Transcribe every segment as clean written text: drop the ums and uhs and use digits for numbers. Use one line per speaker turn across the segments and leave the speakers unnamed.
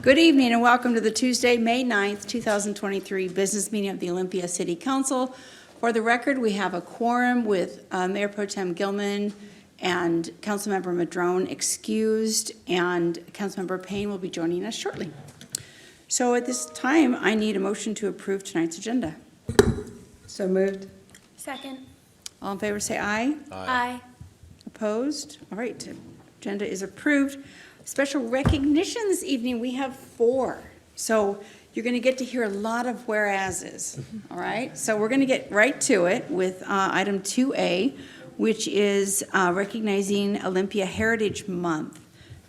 Good evening and welcome to the Tuesday, May 9th, 2023 business meeting of the Olympia City Council. For the record, we have a quorum with Mayor Pro Tem Gilman and Councilmember Madrone excused, and Councilmember Payne will be joining us shortly. So at this time, I need a motion to approve tonight's agenda.
So moved.
Second.
All in favor say aye.
Aye.
Opposed? All right, agenda is approved. Special recognition this evening, we have 4. So you're going to get to hear a lot of whereases, all right? So we're going to get right to it with item 2A, which is recognizing Olympia Heritage Month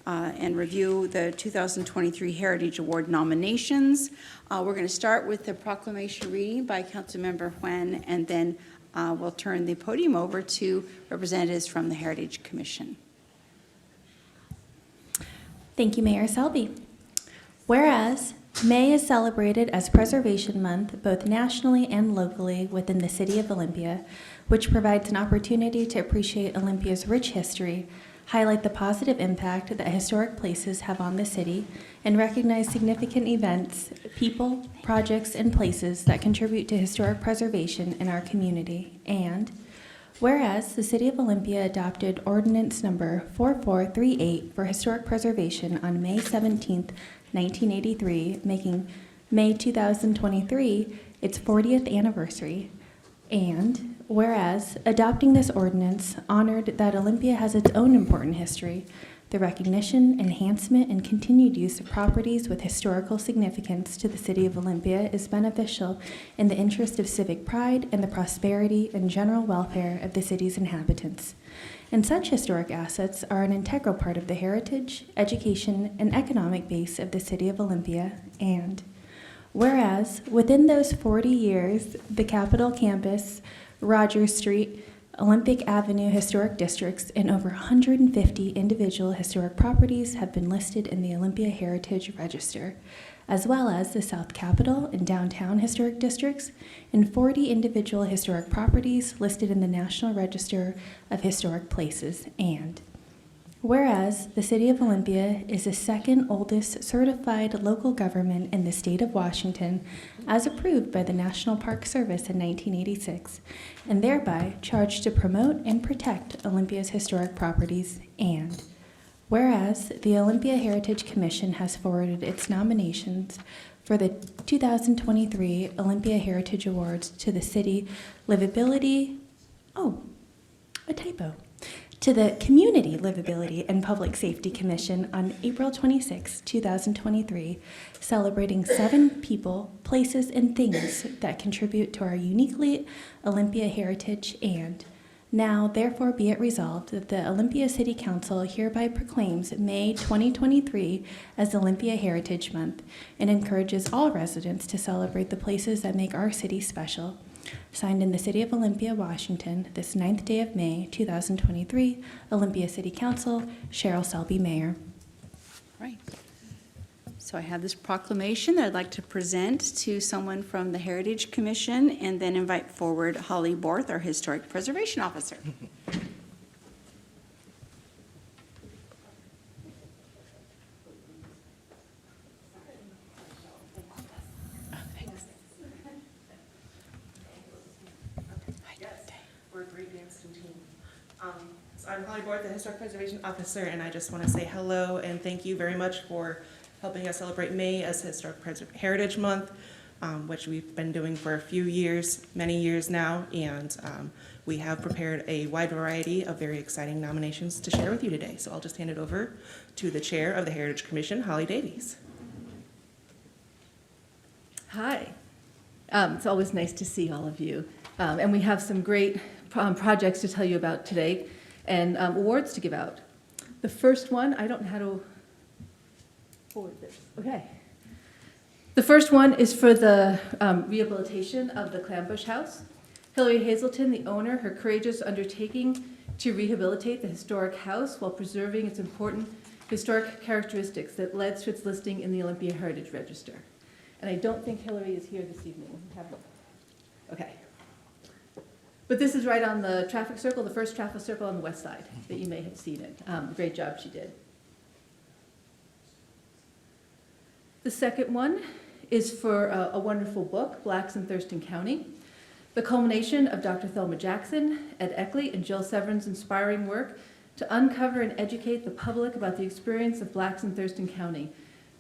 and review the 2023 Heritage Award nominations. We're going to start with the proclamation reading by Councilmember Nguyen, and then we'll turn the podium over to representatives from the Heritage Commission.
Thank you, Mayor Selby. Whereas May is celebrated as Preservation Month both nationally and locally within the city of Olympia, which provides an opportunity to appreciate Olympia's rich history, highlight the positive impact that historic places have on the city, and recognize significant events, people, projects, and places that contribute to historic preservation in our community. And whereas the City of Olympia adopted Ordinance Number 4438 for historic preservation on May 17, 1983, making May 2023 its 40th anniversary. And whereas adopting this ordinance honored that Olympia has its own important history, the recognition, enhancement, and continued use of properties with historical significance to the City of Olympia is beneficial in the interest of civic pride and the prosperity and general welfare of the city's inhabitants. And such historic assets are an integral part of the heritage, education, and economic base of the City of Olympia. And whereas within those 40 years, the Capitol Campus, Rogers Street, Olympic Avenue historic districts, and over 150 individual historic properties have been listed in the Olympia Heritage Register, as well as the South Capitol and Downtown historic districts, and 40 individual historic properties listed in the National Register of Historic Places. And whereas the City of Olympia is the second oldest certified local government in the state of Washington, as approved by the National Park Service in 1986, and thereby charged to promote and protect Olympia's historic properties. And whereas the Olympia Heritage Commission has forwarded its nominations for the 2023 Olympia Heritage Awards to the City Livability, to the Community Livability and Public Safety Commission on April 26, 2023, celebrating 7 people, places, and things that contribute to our uniquely Olympia heritage. And now, therefore, be it resolved that the Olympia City Council hereby proclaims May 2023 as Olympia Heritage Month and encourages all residents to celebrate the places that make our city special. Signed in the City of Olympia, Washington, this 9th day of May, 2023, Olympia City Council, Cheryl Selby, Mayor.
Right. So I have this proclamation that I'd like to present to someone from the Heritage Commission and then invite forward Holly Borth, our Historic Preservation Officer.
We're a great dancing team. So I'm Holly Borth, the Historic Preservation Officer, and I just want to say hello and thank you very much for helping us celebrate May as Historic Heritage Month, which we've been doing for a few years, many years now, and we have prepared a wide variety of very exciting nominations to share with you today. So I'll just hand it over to the Chair of the Heritage Commission, Holly Davies.
Hi. It's always nice to see all of you. And we have some great projects to tell you about today and awards to give out. The first one, I don't know how to forward this. Okay. The first one is for the rehabilitation of the Clambush House. Hillary Hazelton, the owner, her courageous undertaking to rehabilitate the historic house while preserving its important historic characteristics that led to its listing in the Olympia Heritage Register. And I don't think Hillary is here this evening. Okay. But this is right on the traffic circle, the first traffic circle on the west side that you may have seen it. Great job she did. The second one is for a wonderful book, Blacks in Thurston County, the culmination of Dr. Thelma Jackson, Ed Eckley, and Jill Severin's inspiring work to uncover and educate the public about the experience of Blacks in Thurston County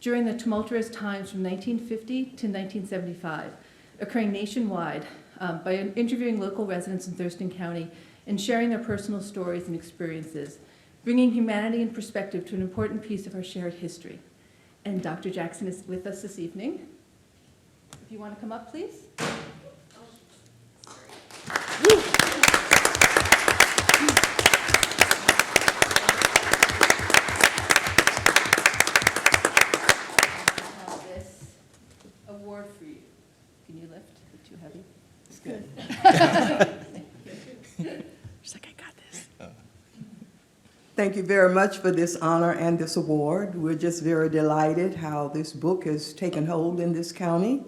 during the tumultuous times from 1950 to 1975, occurring nationwide by interviewing local residents in Thurston County and sharing their personal stories and experiences, bringing humanity and perspective to an important piece of our shared history. And Dr. Jackson is with us this evening. If you want to come up, please. This award for you. Can you lift? Is it too heavy? It's good.
She's like, I got this.
Thank you very much for this honor and this award. We're just very delighted how this book has taken hold in this county.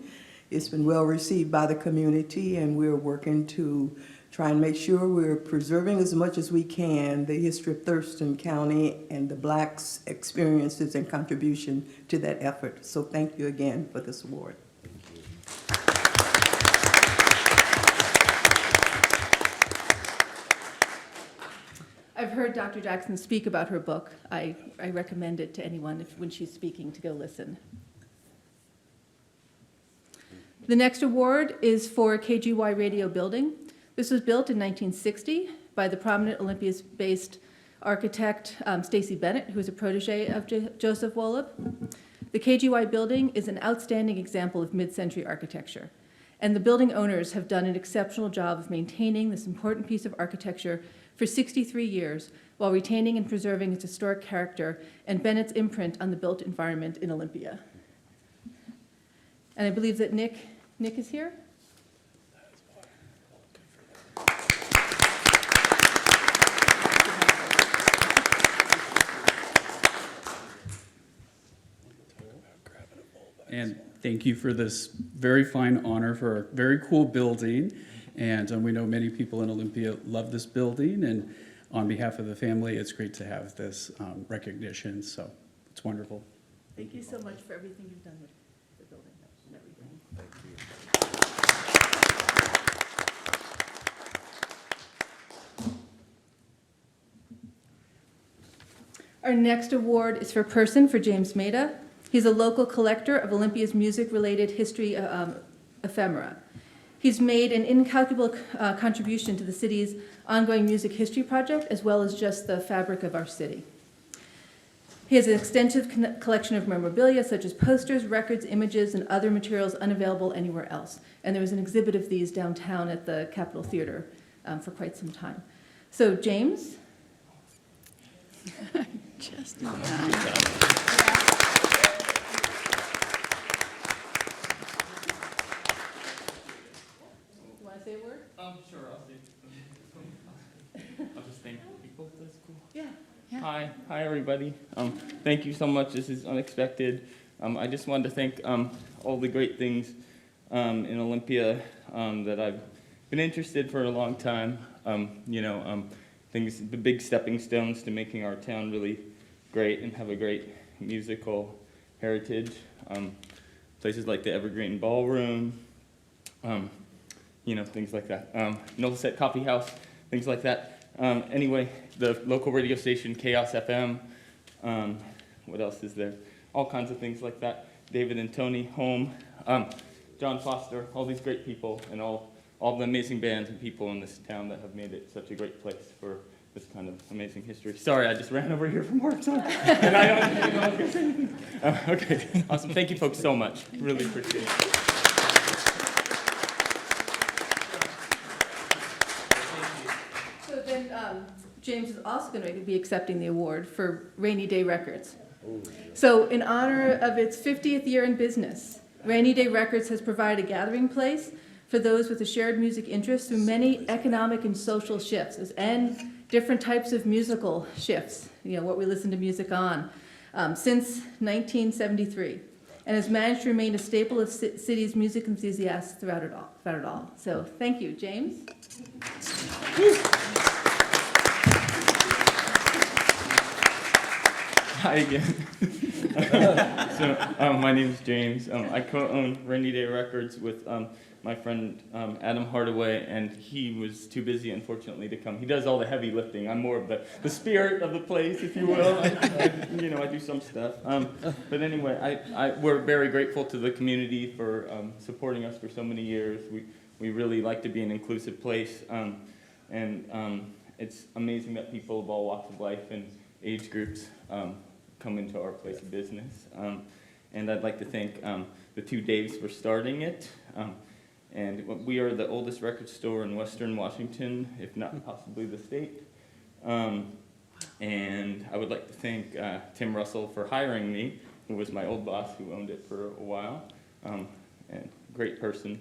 It's been well received by the community, and we're working to try and make sure we're preserving as much as we can the history of Thurston County and the Blacks' experiences and contribution to that effort. So thank you again for this award.
I've heard Dr. Jackson speak about her book. I recommend it to anyone when she's speaking to go listen. The next award is for KGY Radio Building. This was built in 1960 by the prominent Olympia-based architect Stacy Bennett, who is a protege of Joseph Wolob. The KGY building is an outstanding example of mid-century architecture, and the building owners have done an exceptional job of maintaining this important piece of architecture for 63 years while retaining and preserving its historic character and Bennett's imprint on the built environment in Olympia. And I believe that Nick is here.
And thank you for this very fine honor for a very cool building. And we know many people in Olympia love this building. And on behalf of the family, it's great to have this recognition. So it's wonderful.
Thank you so much for everything you've done with the building and everything.
Thank you.
Our next award is for Person for James Maida. He's a local collector of Olympia's music-related history ephemera. He's made an incalculable contribution to the city's ongoing music history project, as well as just the fabric of our city. He has an extensive collection of memorabilia, such as posters, records, images, and other materials unavailable anywhere else. And there was an exhibit of these downtown at the Capitol Theater for quite some time. So, James?
Just in time.
You want to say a word?
Sure, I'll say. I'll just thank people. That's cool.
Yeah.
Hi, everybody. Thank you so much. This is unexpected. I just wanted to thank all the great things in Olympia that I've been interested for a long time. Things, the big stepping stones to making our town really great and have a great musical heritage. Places like the Evergreen Ballroom, things like that. Noleset Coffee House, things like that. Anyway, the local radio station, Chaos FM. What else is there? All kinds of things like that. David and Tony, Home, John Foster, all these great people, and all the amazing bands and people in this town that have made it such a great place for this kind of amazing history. Sorry, I just ran over here from work, so, and I don't even know if anything. Okay, awesome. Thank you folks so much. Really appreciate it.
So then James is also going to be accepting the award for Rainy Day Records. So in honor of its 50th year in business, Rainy Day Records has provided a gathering place for those with a shared music interest through many economic and social shifts and different types of musical shifts, what we listen to music on, since 1973, and has managed to remain a staple of city's music enthusiasts throughout it all. So thank you, James.
Hi again. My name is James. I co-own Rainy Day Records with my friend Adam Hardaway, and he was too busy, unfortunately, to come. He does all the heavy lifting. I'm more of the spirit of the place, if you will. I do some stuff. But anyway, we're very grateful to the community for supporting us for so many years. We really like to be an inclusive place, and it's amazing that people of all walks of life and age groups come into our place of business. And I'd like to thank the two Daves for starting it. And we are the oldest record store in Western Washington, if not possibly the state. And I would like to thank Tim Russell for hiring me, who was my old boss who owned it for a while. And great person.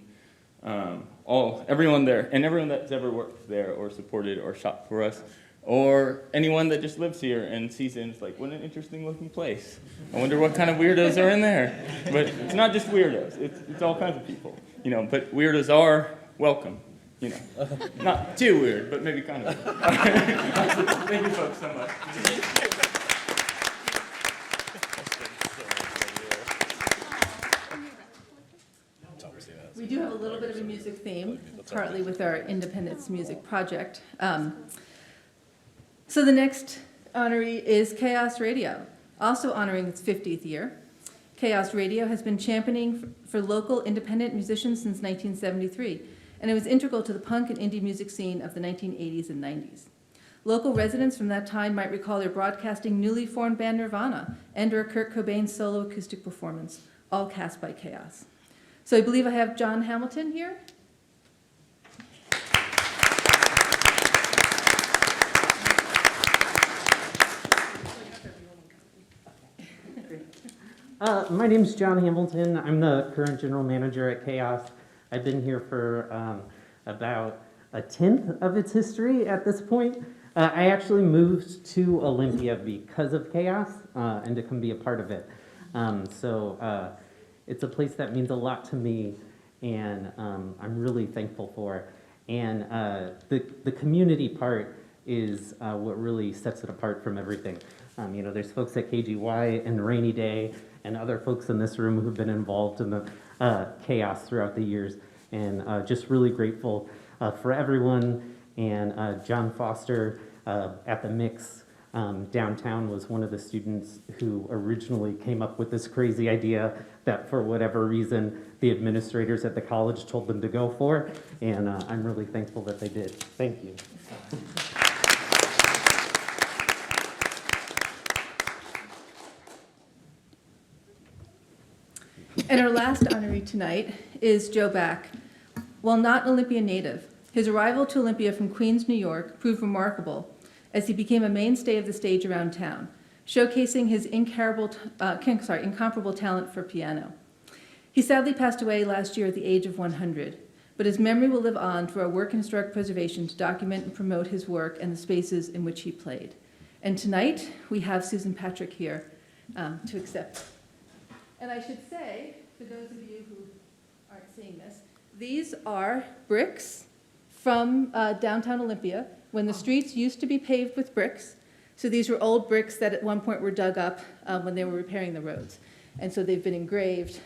Everyone there, and everyone that's ever worked there or supported or shopped for us, or anyone that just lives here and sees it and is like, what an interesting looking place. I wonder what kind of weirdos are in there. But it's not just weirdos, it's all kinds of people, but weirdos are welcome, Not too weird, but maybe kind of weird. Thank you folks so much.
We do have a little bit of a music theme, partly with our Independence Music Project. So the next honoree is Chaos Radio, also honoring its 50th year. Chaos Radio has been championing for local independent musicians since 1973, and it was integral to the punk and indie music scene of the 1980s and 90s. Local residents from that time might recall their broadcasting newly formed band Nirvana and/or Kurt Cobain's solo acoustic performance, all cast by Chaos. So I believe I have John Hamilton here.
My name's John Hamilton. I'm the current general manager at Chaos. I've been here for about a tenth of its history at this point. I actually moved to Olympia because of Chaos and to come be a part of it. So it's a place that means a lot to me, and I'm really thankful for. And the community part is what really sets it apart from everything. There's folks at KGY and Rainy Day and other folks in this room who've been involved in the Chaos throughout the years, and just really grateful for everyone. And John Foster at the Mix downtown was one of the students who originally came up with this crazy idea that for whatever reason the administrators at the college told them to go for, and I'm really thankful that they did. Thank you.
And our last honoree tonight is Joe Back. While not an Olympia native, his arrival to Olympia from Queens, New York proved remarkable as he became a mainstay of the stage around town, showcasing his incomparable talent for piano. He sadly passed away last year at the age of 100, but his memory will live on through our work in historic preservation to document and promote his work and the spaces in which he played. And tonight, we have Susan Patrick here to accept. And I should say, for those of you who aren't seeing this, these are bricks from downtown Olympia, when the streets used to be paved with bricks. So these were old bricks that at one point were dug up when they were repairing the roads. And so they've been engraved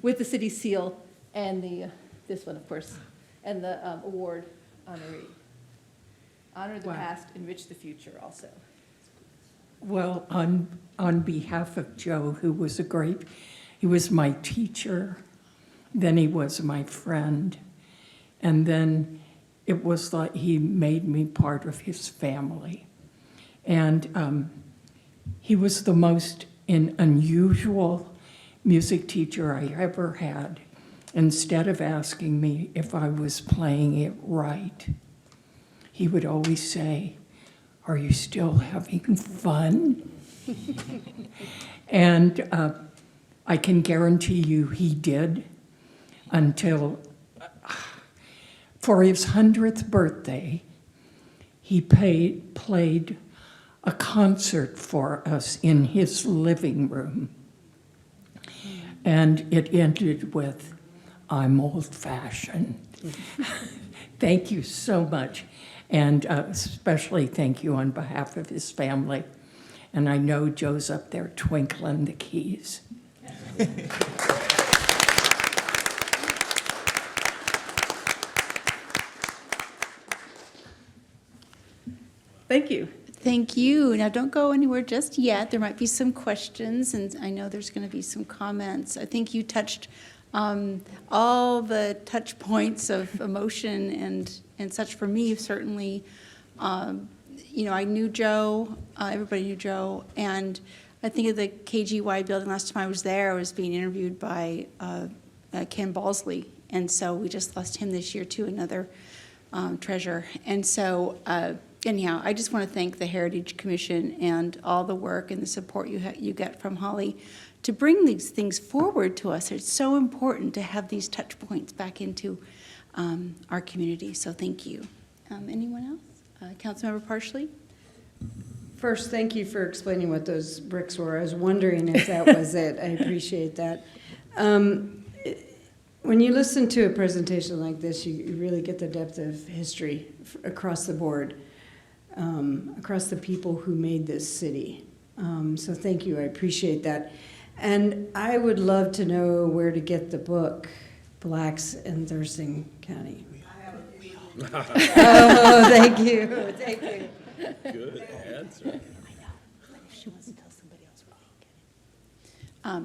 with the city seal and this one, of course, and the award honoree. Honor the past, enrich the future also.
Well, on behalf of Joe, who was he was my teacher, then he was my friend, and then it was like he made me part of his family. And he was the most unusual music teacher I ever had. Instead of asking me if I was playing it right, he would always say, "Are you still having fun?" And I can guarantee you he did, until for his 100th birthday, he played a concert for us in his living room. And it ended with, "I'm old-fashioned." Thank you so much. And especially thank you on behalf of his family. And I know Joe's up there twinkling the keys.
Thank you.
Thank you. Now, don't go anywhere just yet. There might be some questions, and I know there's going to be some comments. I think you touched all the touch points of emotion and such for me, certainly. You know, I knew Joe, everybody knew Joe, and I think of the KGY building, last time I was there, I was being interviewed by Ken Balsley, and so we just lost him this year too, another treasure. And so, anyhow, I just want to thank the Heritage Commission and all the work and the support you get from Holly to bring these things forward to us. It's so important to have these touch points back into our community, so thank you. Anyone else? Councilmember Parsley?
First, thank you for explaining what those bricks were. I was wondering if that was it. I appreciate that. When you listen to a presentation like this, you really get the depth of history across the board, across the people who made this city. So thank you. I appreciate that. And I would love to know where to get the book, Blacks in Thurston County. Oh, thank you. Thank you.
Good answer.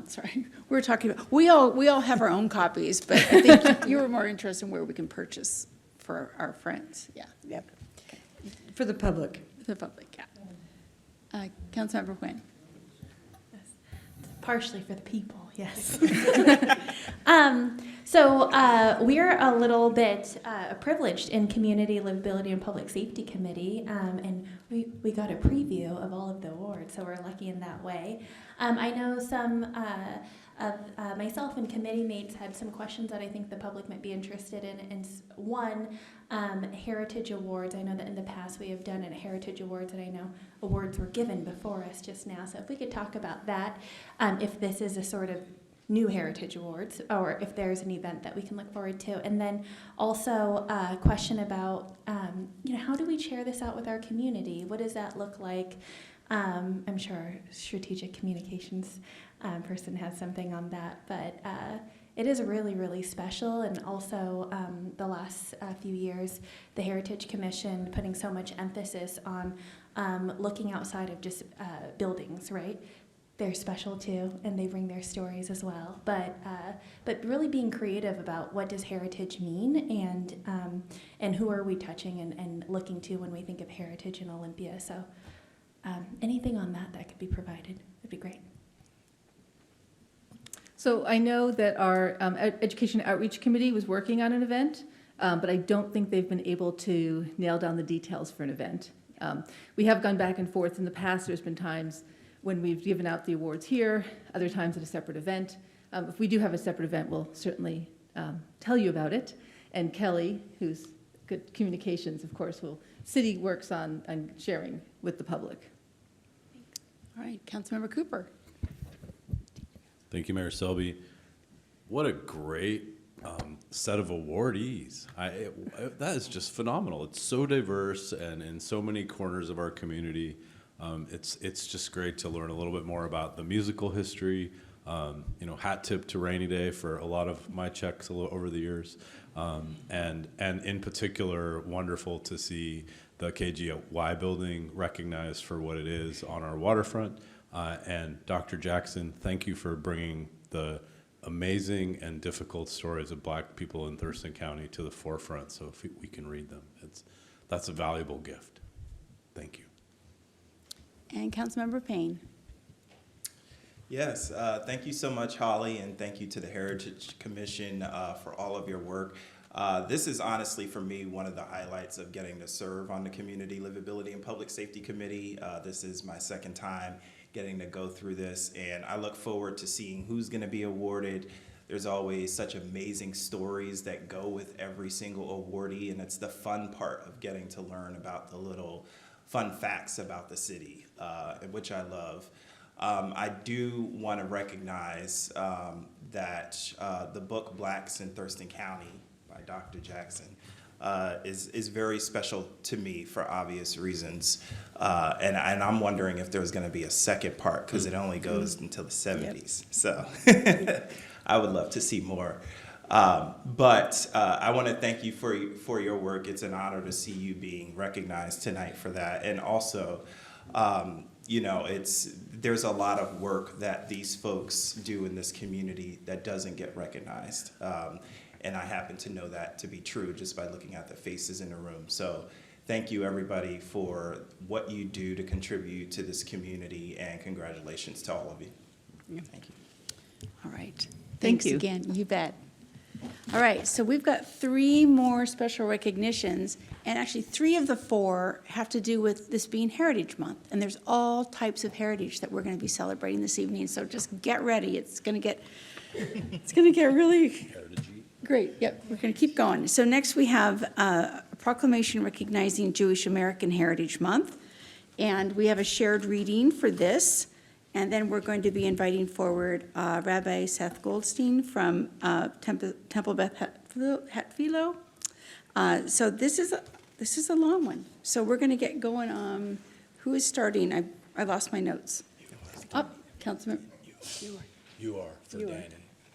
Sorry, we were talking about, we all have our own copies, but I think you were more interested in where we can purchase for our friends, yeah.
Yep. For the public.
The public, yeah. Councilmember Quinn?
Partially for the people, yes. So we're a little bit privileged in Community Livability and Public Safety Committee, and we got a preview of all of the awards, so we're lucky in that way. I know some of myself and committee mates had some questions that I think the public might be interested in. And one, Heritage Awards. I know that in the past we have done a Heritage Awards, and I know awards were given before us just now. So if we could talk about that, if this is a sort of new Heritage Awards, or if there's an event that we can look forward to. And then also a question about, how do we share this out with our community? What does that look like? I'm sure our strategic communications person has something on that, but it is really, really special. And also the last few years, the Heritage Commission putting so much emphasis on looking outside of just buildings, right? They're special too, and they bring their stories as well. But really being creative about what does heritage mean, and who are we touching and looking to when we think of heritage in Olympia. So anything on that could be provided would be great.
So I know that our Education Outreach Committee was working on an event, but I don't think they've been able to nail down the details for an event. We have gone back and forth in the past. There's been times when we've given out the awards here, other times at a separate event. If we do have a separate event, we'll certainly tell you about it. And Kelly, who's good communications, of course, City works on sharing with the public.
All right, Councilmember Cooper.
Thank you, Mayor Selby. What a great set of awardees. That is just phenomenal. It's so diverse and in so many corners of our community. It's just great to learn a little bit more about the musical history. Hat tip to Rainy Day for a lot of my checks over the years. And in particular, wonderful to see the KGY building recognized for what it is on our waterfront. And Dr. Jackson, thank you for bringing the amazing and difficult stories of Black people in Thurston County to the forefront so if we can read them. That's a valuable gift. Thank you.
And Councilmember Payne.
Yes, thank you so much, Holly, and thank you to the Heritage Commission for all of your work. This is honestly, for me, one of the highlights of getting to serve on the Community Livability and Public Safety Committee. This is my second time getting to go through this, and I look forward to seeing who's going to be awarded. There's always such amazing stories that go with every single awardee, and it's the fun part of getting to learn about the little fun facts about the city, which I love. I do want to recognize that the book Blacks in Thurston County by Dr. Jackson is very special to me for obvious reasons. And I'm wondering if there's going to be a second part, because it only goes until the 70s. So I would love to see more. But I want to thank you for your work. It's an honor to see you being recognized tonight for that. And also, you know, there's a lot of work that these folks do in this community that doesn't get recognized. And I happen to know that to be true just by looking at the faces in the room. So thank you, everybody, for what you do to contribute to this community, and congratulations to all of you. Thank you.
All right.
Thank
Thanks
you.
again. You bet. All right, so we've got 3 more special recognitions, and actually 3 of the 4 have to do with this being Heritage Month. And there's all types of heritage that we're going to be celebrating this evening, so just get ready. It's going to get really great. Yep, we're going to keep going. So next we have a proclamation recognizing Jewish American Heritage Month, and we have a shared reading for this. And then we're going to be inviting forward Rabbi Seth Goldstein from Temple Beth Hatfiloh. So this is a long one. So we're going to get going. Who is starting? I lost my notes. Up, Councilmember.
You are for Danny.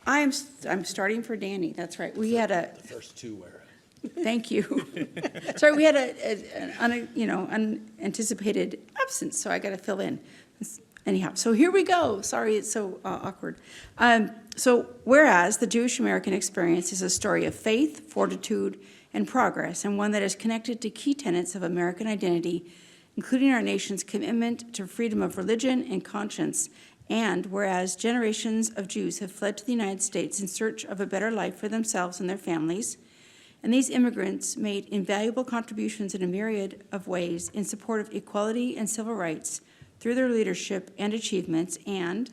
I'm starting for Danny. That's right. We had a.
The first 2 were.
Thank you. Sorry, we had an unanticipated absence, so I got to fill in. Anyhow, so here we go. Sorry, it's so awkward. So whereas the Jewish American experience is a story of faith, fortitude, and progress, and one that is connected to key tenets of American identity, including our nation's commitment to freedom of religion and conscience, and whereas generations of Jews have fled to the United States in search of a better life for themselves and their families, and these immigrants made invaluable contributions in a myriad of ways in support of equality and civil rights, through their leadership and achievements, and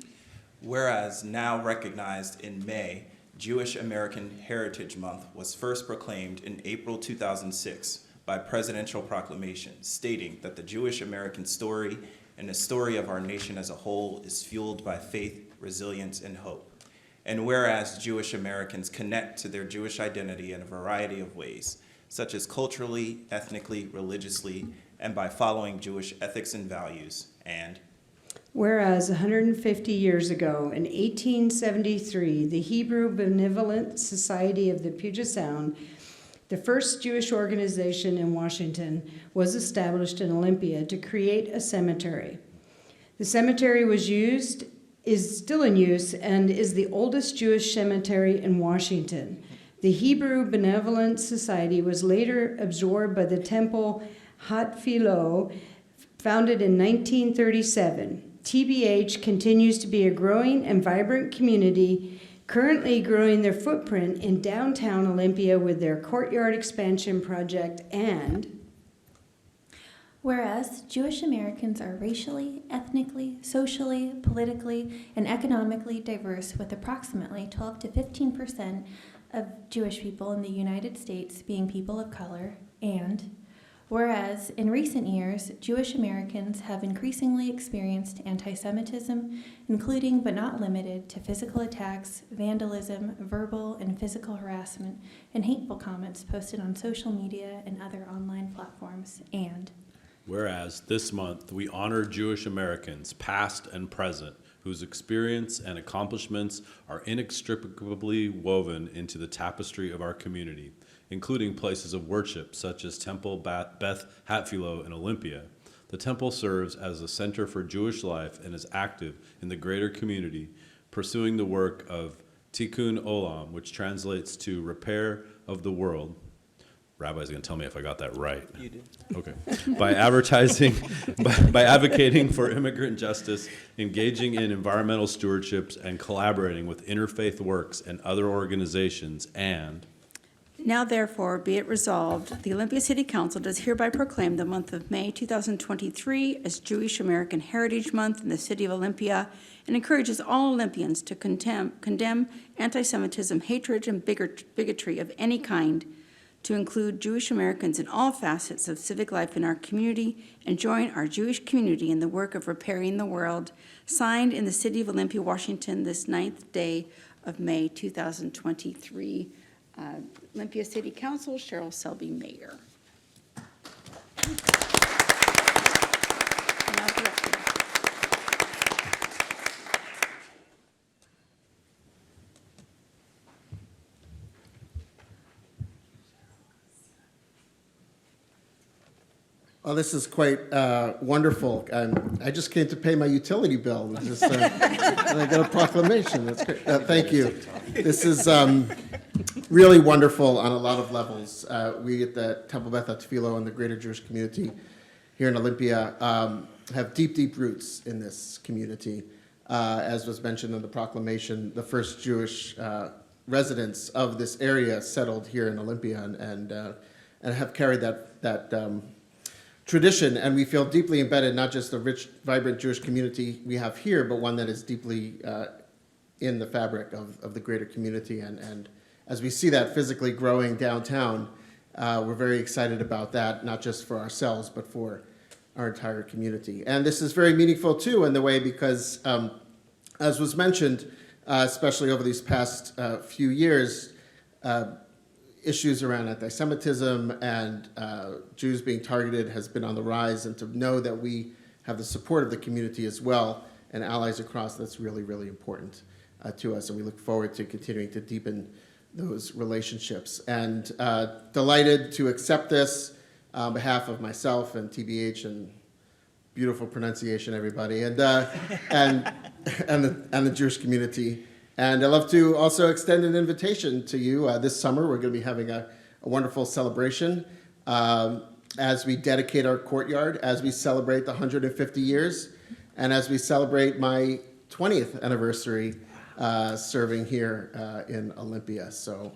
whereas now recognized in May, Jewish American Heritage Month was first proclaimed in April 2006 by presidential proclamation, stating that the Jewish American story and the story of our nation as a whole is fueled by faith, resilience, and hope. And whereas Jewish Americans connect to their Jewish identity in a variety of ways, such as culturally, ethnically, religiously, and by following Jewish ethics and values, and
Whereas 150 years ago, in 1873, the Hebrew Benevolent Society of the Puget Sound, the first Jewish organization in Washington, was established in Olympia to create a cemetery. The cemetery is still in use, and is the oldest Jewish cemetery in Washington. The Hebrew Benevolent Society was later absorbed by the Temple Hatfiloh, founded in 1937. TBH continues to be a growing and vibrant community, currently growing their footprint in downtown Olympia with their courtyard expansion project. And
whereas Jewish Americans are racially, ethnically, socially, politically, and economically diverse, with approximately 12 to 15% of Jewish people in the United States being people of color, and whereas in recent years, Jewish Americans have increasingly experienced anti-Semitism, including but not limited to physical attacks, vandalism, verbal and physical harassment, and hateful comments posted on social media and other online platforms, and
Whereas this month we honor Jewish Americans, past and present, whose experience and accomplishments are inextricably woven into the tapestry of our community, including places of worship such as Temple Beth Hatfiloh in Olympia. The temple serves as a center for Jewish life and is active in the greater community, pursuing the work of Tikkun Olam, which translates to repair of the world. Rabbi's going to tell me if I got that right.
you did.
Okay. By advocating for immigrant justice, engaging in environmental stewardships, and collaborating with Interfaith Works and other organizations, and
now therefore be it resolved, the Olympia City Council does hereby proclaim the month of May 2023 as Jewish American Heritage Month in the city of Olympia, and encourages all Olympians to condemn anti-Semitism, hatred, and bigotry of any kind, to include Jewish Americans in all facets of civic life in our community, and join our Jewish community in the work of repairing the world. Signed in the city of Olympia, Washington, this 9th day of May 2023. Olympia City Council, Cheryl Selby, Mayor. And I'll direct you.
Well, this is quite wonderful. I just came to pay my utility bill. And I got a proclamation. That's great. Thank you. This is really wonderful on a lot of levels. We at the Temple Beth Tefillah and the greater Jewish community here in Olympia have deep, deep roots in this community. As was mentioned in the proclamation, the first Jewish residents of this area settled here in Olympia and have carried that tradition, and we feel deeply embedded, not just the rich, vibrant Jewish community we have here, but one that is deeply in the fabric of the greater community. And as we see that physically growing downtown, we're very excited about that, not just for ourselves, but for our entire community. And this is very meaningful, too, in the way because, as was mentioned, especially over these past few years, issues around anti-Semitism and Jews being targeted has been on the rise, and to know that we have the support of the community as well and allies across, that's really, really important to us, and we look forward to continuing to deepen those relationships. And delighted to accept this on behalf of myself and TBH, and beautiful pronunciation, everybody, and the Jewish community. And I'd love to also extend an invitation to you. This summer, we're going to be having a wonderful celebration as we dedicate our courtyard, as we celebrate the 150 years, and as we celebrate my 20th anniversary serving here in Olympia. So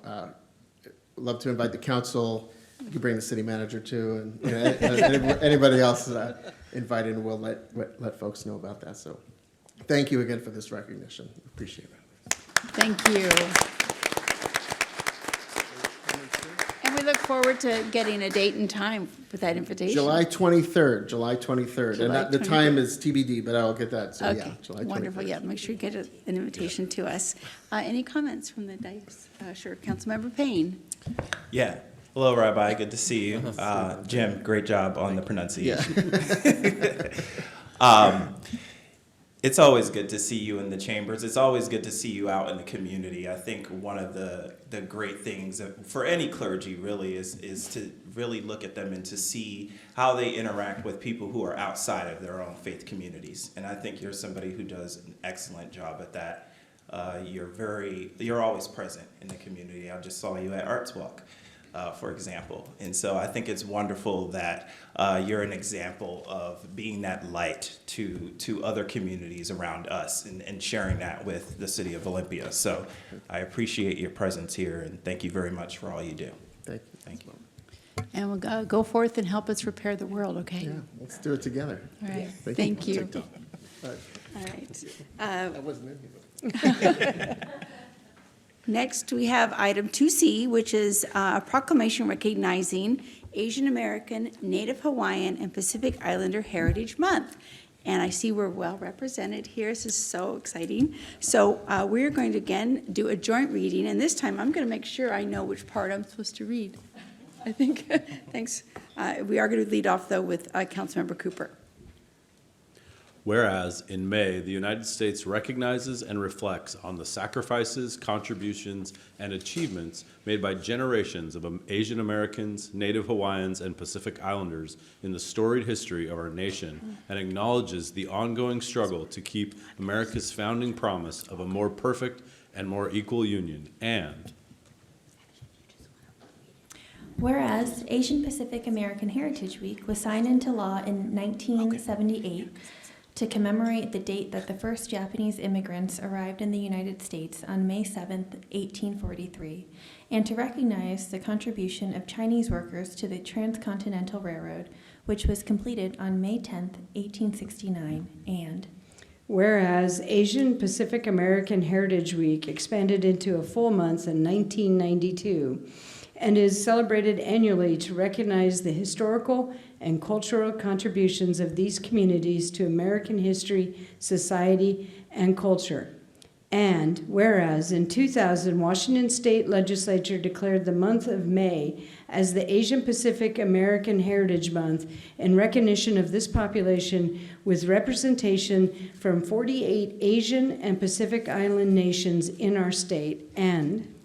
love to invite the council. You can bring the city manager too, and anybody else invited, and we'll let folks know about that. So thank you again for this recognition. Appreciate it.
Thank you. And we look forward to getting a date and time for that invitation.
July 23rd. July 23rd.
July
And the time is TBD, but I'll get that. So
Okay,
yeah, July 23rd.
wonderful. Yeah, make sure you get an invitation to us. Any comments from the dais? Sure, Councilmember Payne.
Yeah. Hello, Rabbi. Good to see you. Jim, great job on the pronunciation. It's always good to see you in the chambers. It's always good to see you out in the community. I think one of the great things for any clergy really is to really look at them and to see how they interact with people who are outside of their own faith communities. And I think you're somebody who does an excellent job at that. You're always present in the community. I just saw you at Arts Walk, for example. And so I think it's wonderful that you're an example of being that light to other communities around us and sharing that with the city of Olympia. So I appreciate your presence here, and thank you very much for all you do.
Thank you.
Thank you.
And we'll go forth and help us repair the world, okay?
Yeah, let's do it together.
All right, thank you.
All
All right.
That wasn't it.
Next, we have item 2C, which is a proclamation recognizing Asian American, Native Hawaiian, and Pacific Islander Heritage Month. And I see we're well represented here. This is so exciting. So we're going to, again, do a joint reading. And this time, I'm going to make sure I know which part I'm supposed to read. I think, thanks. We are going to lead off, though, with Councilmember Cooper.
Whereas in May, the United States recognizes and reflects on the sacrifices, contributions, and achievements made by generations of Asian Americans, Native Hawaiians, and Pacific Islanders in the storied history of our nation, and acknowledges the ongoing struggle to keep America's founding promise of a more perfect and more equal union, and
Whereas Asian Pacific American Heritage Week was signed into law in 1978 to commemorate the date that the first Japanese immigrants arrived in the United States on May 7, 1843, and to recognize the contribution of Chinese workers to the Transcontinental Railroad, which was completed on May 10, 1869, and
Whereas Asian Pacific American Heritage Week expanded into a full month in 1992 and is celebrated annually to recognize the historical and cultural contributions of these communities to American history, society, and culture. And whereas in 2000, Washington State Legislature declared the month of May as the Asian Pacific American Heritage Month in recognition of this population with representation from 48 Asian and Pacific Island nations in our state. And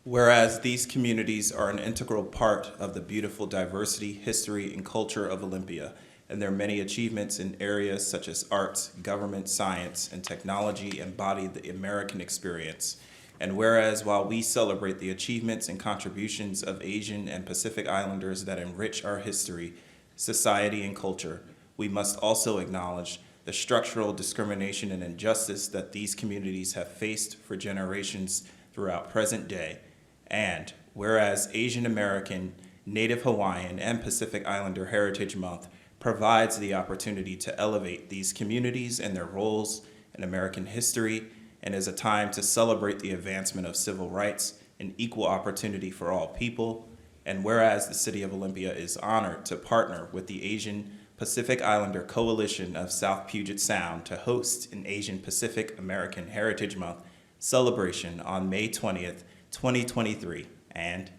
whereas these communities are an integral part of the beautiful diversity, history, and culture of Olympia, and their many achievements in areas such as arts, government, science, and technology embody the American experience. And whereas while we celebrate the achievements and contributions of Asian and Pacific Islanders that enrich our history, society, and culture, we must also acknowledge the structural discrimination and injustice that these communities have faced for generations throughout present day. And whereas Asian American, Native Hawaiian, and Pacific Islander Heritage Month provides the opportunity to elevate these communities and their roles in American history, and is a time to celebrate the advancement of civil rights and equal opportunity for all people. And whereas the City of Olympia is honored to partner with the Asian Pacific Islander Coalition of South Puget Sound to host an Asian Pacific American Heritage Month celebration on May 20th, 2023. And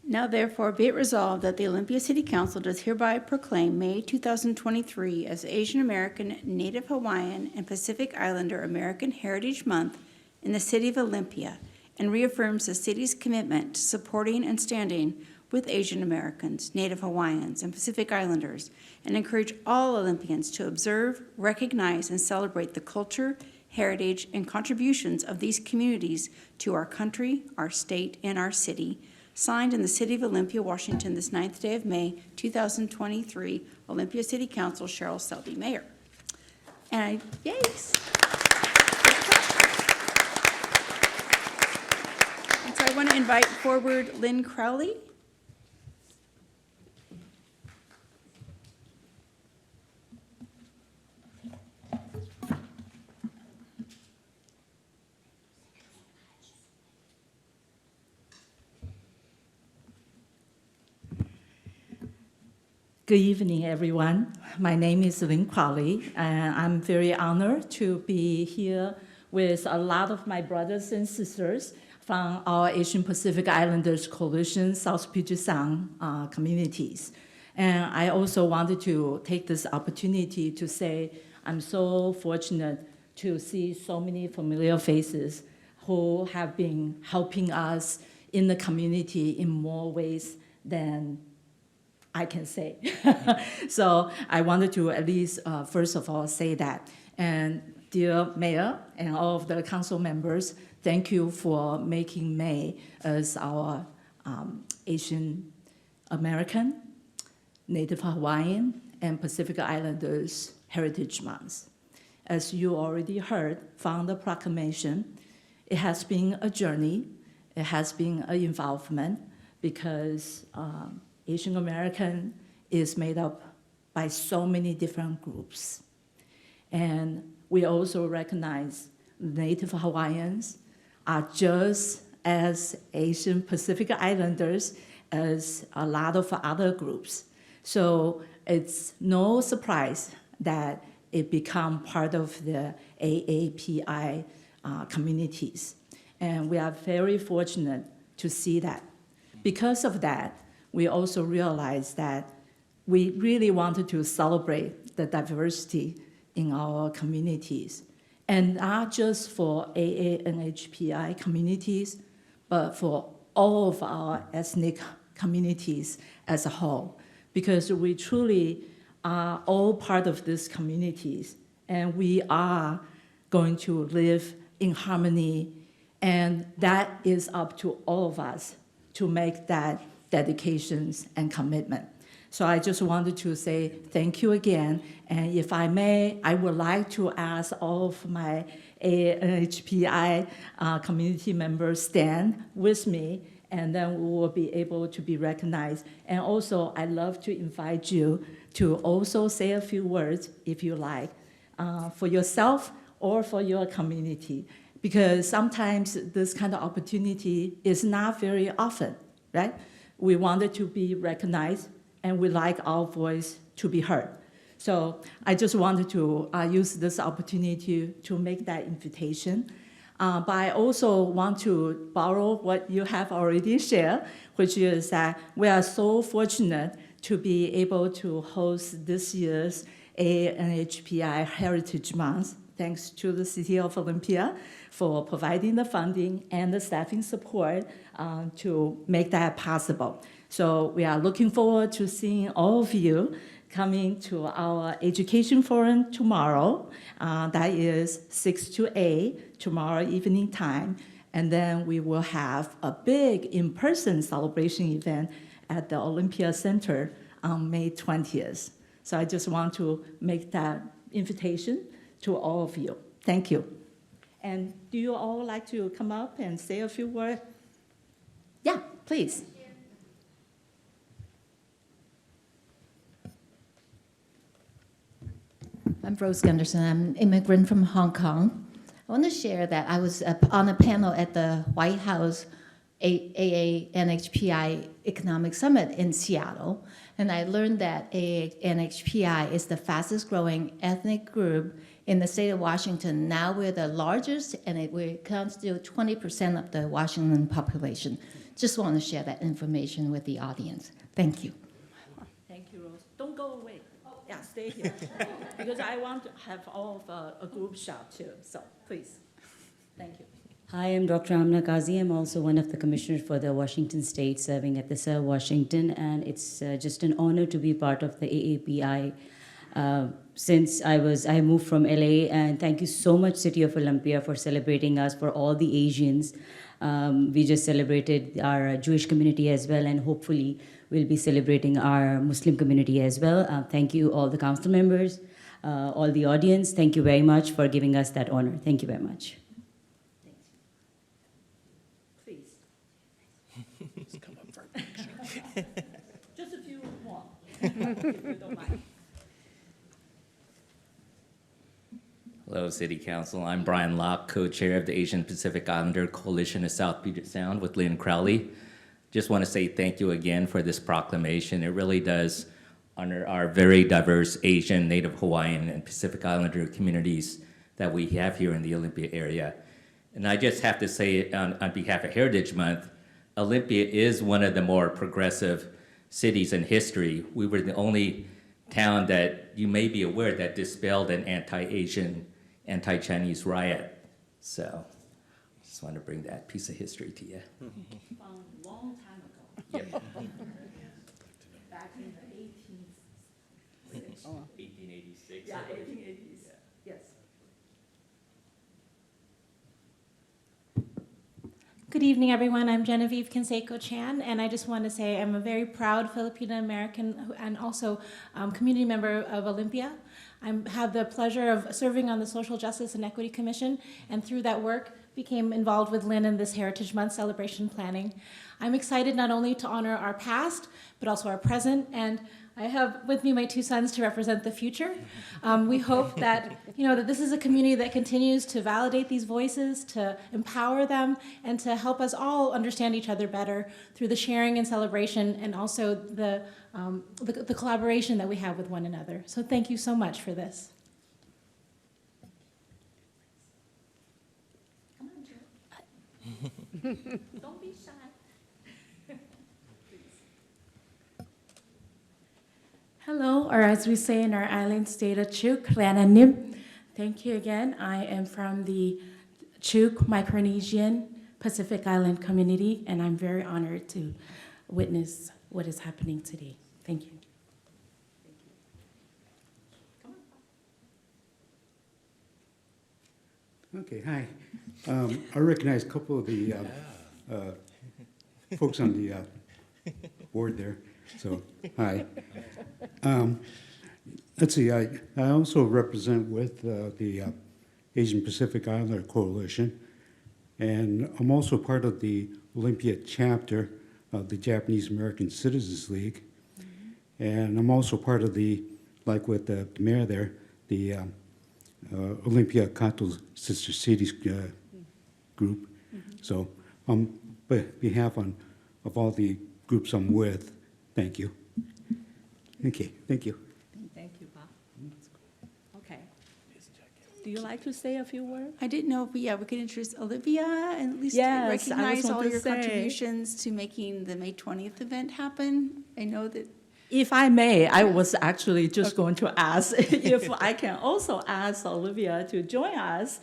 now therefore be it resolved that the Olympia City Council does hereby proclaim May 2023 as Asian American, Native Hawaiian, and Pacific Islander American Heritage Month in the City of Olympia, and reaffirms the city's commitment to supporting and standing with Asian Americans, Native Hawaiians, and Pacific Islanders, and encourage all Olympians to observe, recognize, and celebrate the culture, heritage, and contributions of these communities to our country, our state, and our city. Signed in the City of Olympia, Washington, this 9th day of May, 2023, Olympia City Council, Cheryl Selby, Mayor. And yes. And so I want to invite forward Lynn Crowley.
Good evening, everyone. My name is Lynn Crowley, and I'm very honored to be here with a lot of my brothers and sisters from our Asian Pacific Islanders Coalition, South Puget Sound communities. And I also wanted to take this opportunity to say I'm so fortunate to see so many familiar faces who have been helping us in the community in more ways than I can say. So I wanted to at least, first of all, say that. And dear Mayor and all of the council members, thank you for making May as our Asian American, Native Hawaiian, and Pacific Islanders Heritage Month. As you already heard from the proclamation, it has been a journey. It has been an involvement because Asian American is made up by so many different groups. And we also recognize Native Hawaiians are just as Asian Pacific Islanders as a lot of other groups. So it's no surprise that it become part of the AAPI communities. And we are very fortunate to see that. Because of that, we also realized that we really wanted to celebrate the diversity in our communities, and not just for AA and HPI communities, but for all of our ethnic communities as a whole, because we truly are all part of these communities, and we are going to live in harmony, and that is up to all of us to make that dedications and commitment. So I just wanted to say thank you again, and if I may, I would like to ask all of my AHPI community members stand with me, and then we will be able to be recognized. And also, I'd love to invite you to also say a few words, if you like, for yourself or for your community, because sometimes this kind of opportunity is not very often, right? We wanted to be recognized, and we like our voice to be heard. So I just wanted to use this opportunity to make that invitation. But I also want to borrow what you have already shared, which is that we are so fortunate to be able to host this year's ANHPI Heritage Month, thanks to the City of Olympia for providing the funding and the staffing support to make that possible. So we are looking forward to seeing all of you coming to our education forum tomorrow. That is 6 to 8 tomorrow evening time. And then we will have a big in-person celebration event at the Olympia Center on May 20th. So I just want to make that invitation to all of you. Thank you. And do you all like to come up and say a few words? Yeah, please.
I'm Rose Gunderson. I'm an immigrant from Hong Kong. I want to share that I was on a panel at the White House NHPI Economic Summit in Seattle, and I learned that NHPI is the fastest growing ethnic group in the state of Washington. Now we're the largest, and it constitutes 20% of the Washington population. Just want to share that information with the audience. Thank you.
Thank you, Rose. Don't go away. Yeah, stay here. Because I want to have all of a group shot too. So please. Thank you.
Hi, I'm Dr. Amna Kazi. I'm also one of the commissioners for the Washington State, serving at the Sir Washington, and it's just an honor to be part of the AAPI. Since I moved from LA, and thank you so much, City of Olympia, for celebrating us, for all the Asians. We just celebrated our Jewish community as well, and hopefully we'll be celebrating our Muslim community as well. Thank you, all the council members, all the audience. Thank you very much for giving us that honor. Thank you very much.
Please.
Just come up for a picture.
Just a few more, if you don't mind.
Hello, City Council. I'm Brian Locke, co-chair of the Asian Pacific Islander Coalition of South Puget Sound with Lynn Crowley. Just want to say thank you again for this proclamation. It really does honor our very diverse Asian, Native Hawaiian, and Pacific Islander communities that we have here in the Olympia area. And I just have to say on behalf of Heritage Month, Olympia is one of the more progressive cities in history. We were the only town that you may be aware that dispelled an anti-Asian, anti-Chinese riot. So just want to bring that piece of history to you.
Found a long time ago.
Yep.
Back in the
1886.
Yeah, 1880s. Yes.
Good evening, everyone. I'm Genevieve Canseco Chan, and I just want to say I'm a very proud Filipino American and also community member of Olympia. I have the pleasure of serving on the Social Justice and Equity Commission, and through that work, became involved with Lynn in this Heritage Month celebration planning. I'm excited not only to honor our past, but also our present, and I have with me my two sons to represent the future. We hope that, that this is a community that continues to validate these voices, to empower them, and to help us all understand each other better through the sharing and celebration, and also the collaboration that we have with one another. So thank you so much for this.
Don't be shy.
Hello, or as we say in our island state of Chuk, Rananim. Thank you again. I am from the Chuk Micronesian Pacific Island community, and I'm very honored to witness what is happening today. Thank you.
Okay, hi. I recognize a couple of the folks on the board there, so hi. Let's see, I also represent with the Asian Pacific Islander Coalition, and I'm also part of the Olympia chapter of the Japanese American Citizens League, and I'm also part of the, like with the mayor there, the Olympia Kato Sister Cities group. So on behalf of all the groups I'm with, thank you. Okay, thank you.
Thank you, Bob. Okay. Do you like to say a few words?
I didn't know if we could introduce Olympia and at least
Yes, I
recognize
was
all
want to
your
say-
contributions to making the May 20th event happen. I know that.
If I may, I was actually just going to ask if I can also ask Olivia to join us.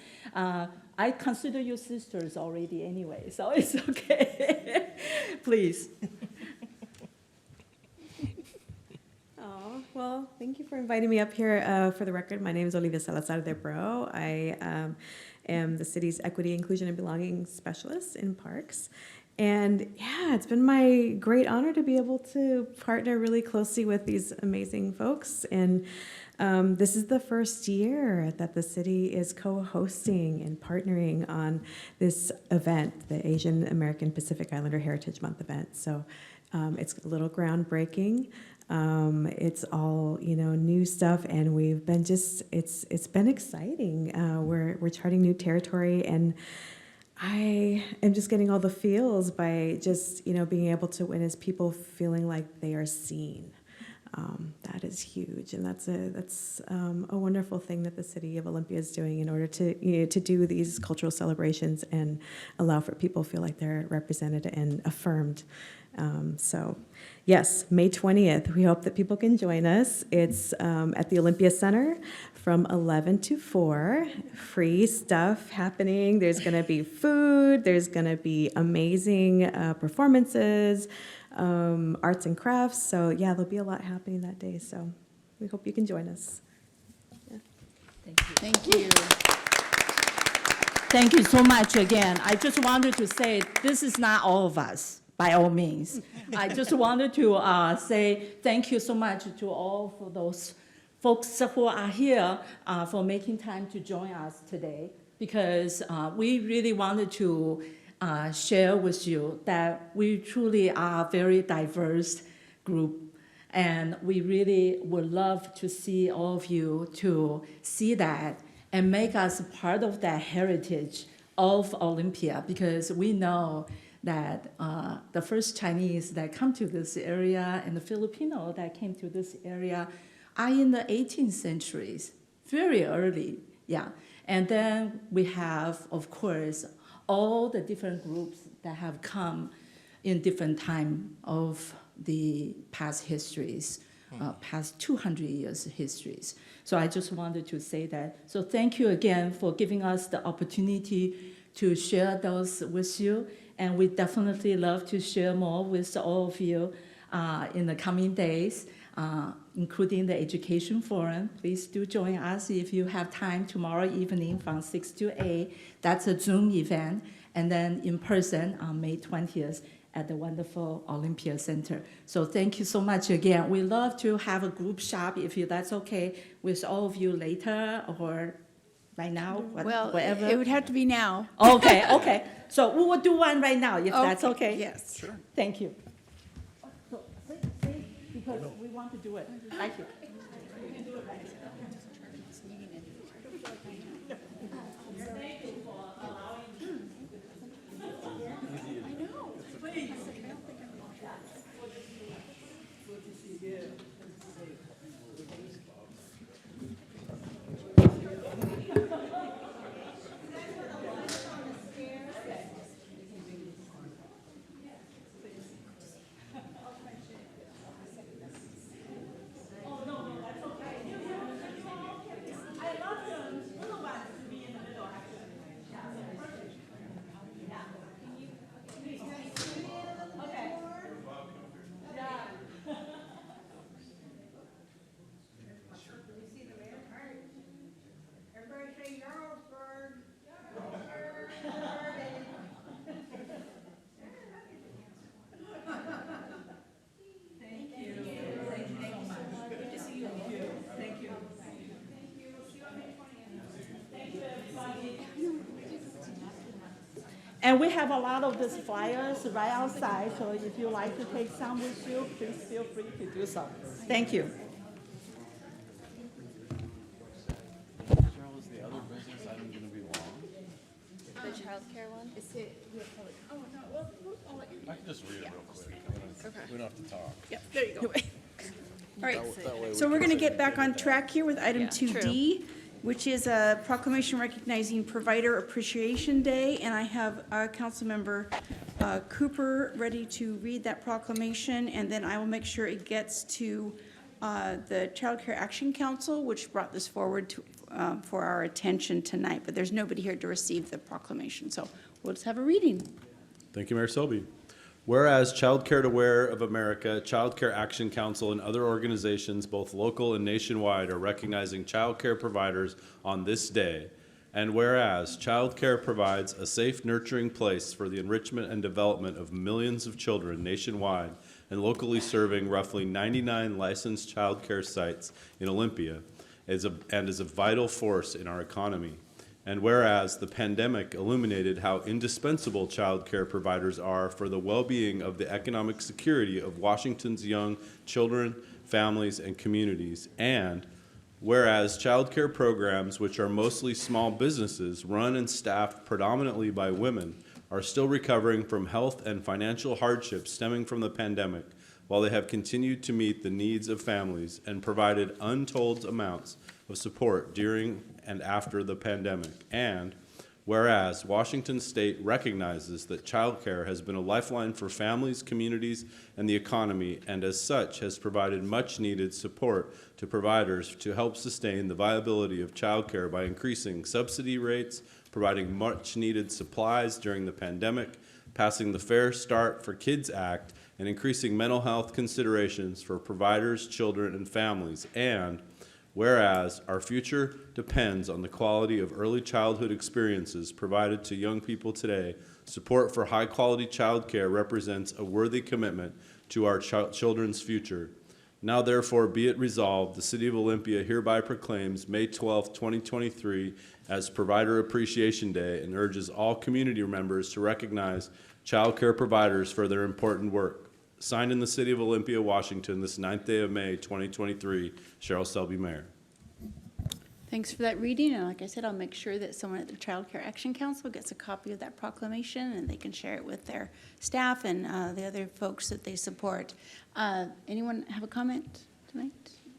I consider you sisters already anyway, so it's okay. Please.
Oh, well, thank you for inviting me up here. For the record, my name is Olivia Salazar de Bro. I am the city's Equity, Inclusion, and Belonging Specialist in Parks. And yeah, it's been my great honor to be able to partner really closely with these amazing folks. And this is the first year that the city is co-hosting and partnering on this event, the Asian American Pacific Islander Heritage Month event. So it's a little groundbreaking. It's all, new stuff, and we've been it's been exciting. We're charting new territory, and I am just getting all the feels by just, being able to witness people feeling like they are seen. That is huge, and that's a wonderful thing that the city of Olympia is doing in order to to do these cultural celebrations and allow for people to feel like they're represented and affirmed. So, yes, May 20th. We hope that people can join us. It's at the Olympia Center from 11 to 4. Free stuff happening. There's going to be food. There's going to be amazing performances, arts and crafts. So, yeah, there'll be a lot happening that day. So, we hope you can join us. Yeah.
Thank you.
Thank you so much again. I just wanted to say this is not all of us, by all means. I just wanted to say thank you so much to all for those folks who are here for making time to join us today, because we really wanted to share with you that we truly are a very diverse group, and we really would love to see all of you to see that and make us part of that heritage of Olympia, because we know that the first Chinese that come to this area and the Filipino that came to this area are in the 18th centuries, very early, yeah. And then we have, of course, all the different groups that have come in different time of the past histories, past 200 years histories. So I just wanted to say that. So thank you again for giving us the opportunity to share those with you. And we definitely love to share more with all of you in the coming days, including the Education Forum. Please do join us if you have time tomorrow evening from 6 to 8. That's a Zoom event. And then in person on May 20th at the wonderful Olympia Center. So thank you so much again. We love to have a group shop, if that's okay, with all of you later or right now, whatever.
It would have to be now.
Okay. So we will do one right now, if that's okay.
Yes.
Sure. Thank you. So, please, because we want to do it. Thank you. And we have a lot of these flyers right outside, so if you like to take some with you, please feel free to do so. Thank you.
Charles, the other business item going to be long?
The childcare one? Is it,
Oh, no, well, I'll let you.
I can just read it real quick.
Okay.
We don't have to talk.
Yep, there you go. All right, so we're going to get back on track here with item 2D, which is a proclamation recognizing Provider Appreciation Day, and I have Councilmember Cooper ready to read that proclamation, and then I will make sure it gets to the Child Care Action Council, which brought this forward to, for our attention tonight, but there's nobody here to receive the proclamation, so we'll just have a reading.
Thank you, Mayor Selby. Whereas Child Care Aware of America, Child Care Action Council, and other organizations, both local and nationwide, are recognizing child care providers on this day. And whereas child care provides a safe, nurturing place for the enrichment and development of millions of children nationwide and locally serving roughly 99 licensed child care sites in Olympia, is a vital force in our economy. And whereas the pandemic illuminated how indispensable child care providers are for the well-being of the economic security of Washington's young children, families, and communities. And whereas child care programs, which are mostly small businesses run and staffed predominantly by women, are still recovering from health and financial hardships stemming from the pandemic, while they have continued to meet the needs of families and provided untold amounts of support during and after the pandemic. And whereas Washington State recognizes that child care has been a lifeline for families, communities, and the economy, and as such has provided much needed support to providers to help sustain the viability of child care by increasing subsidy rates, providing much needed supplies during the pandemic, passing the Fair Start for Kids Act, and increasing mental health considerations for providers, children, and families. And whereas our future depends on the quality of early childhood experiences provided to young people today, support for high-quality child care represents a worthy commitment to our children's future. Now, therefore, be it resolved, the City of Olympia hereby proclaims May 12, 2023 as Provider Appreciation Day and urges all community members to recognize child care providers for their important work. Signed in the City of Olympia, Washington, this 9th day of May, 2023, Cheryl Selby, Mayor.
Thanks for that reading, and like I said, I'll make sure that someone at the Child Care Action Council gets a copy of that proclamation, and they can share it with their staff and the other folks that they support. Anyone have a comment tonight?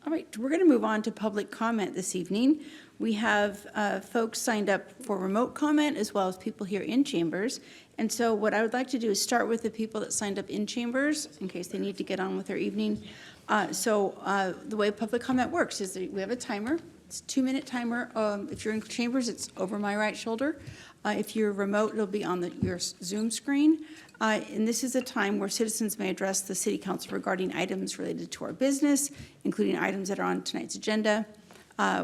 All right, we're going to move on to public comment this evening. We have folks signed up for remote comment as well as people here in chambers. And so what I would like to do is start with the people that signed up in chambers in case they need to get on with their evening. The way public comment works is that we have a timer. It's a 2-minute timer. If you're in chambers, it's over my right shoulder. If you're remote, it'll be on your Zoom screen. And this is a time where citizens may address the City Council regarding items related to our business, including items that are on tonight's agenda.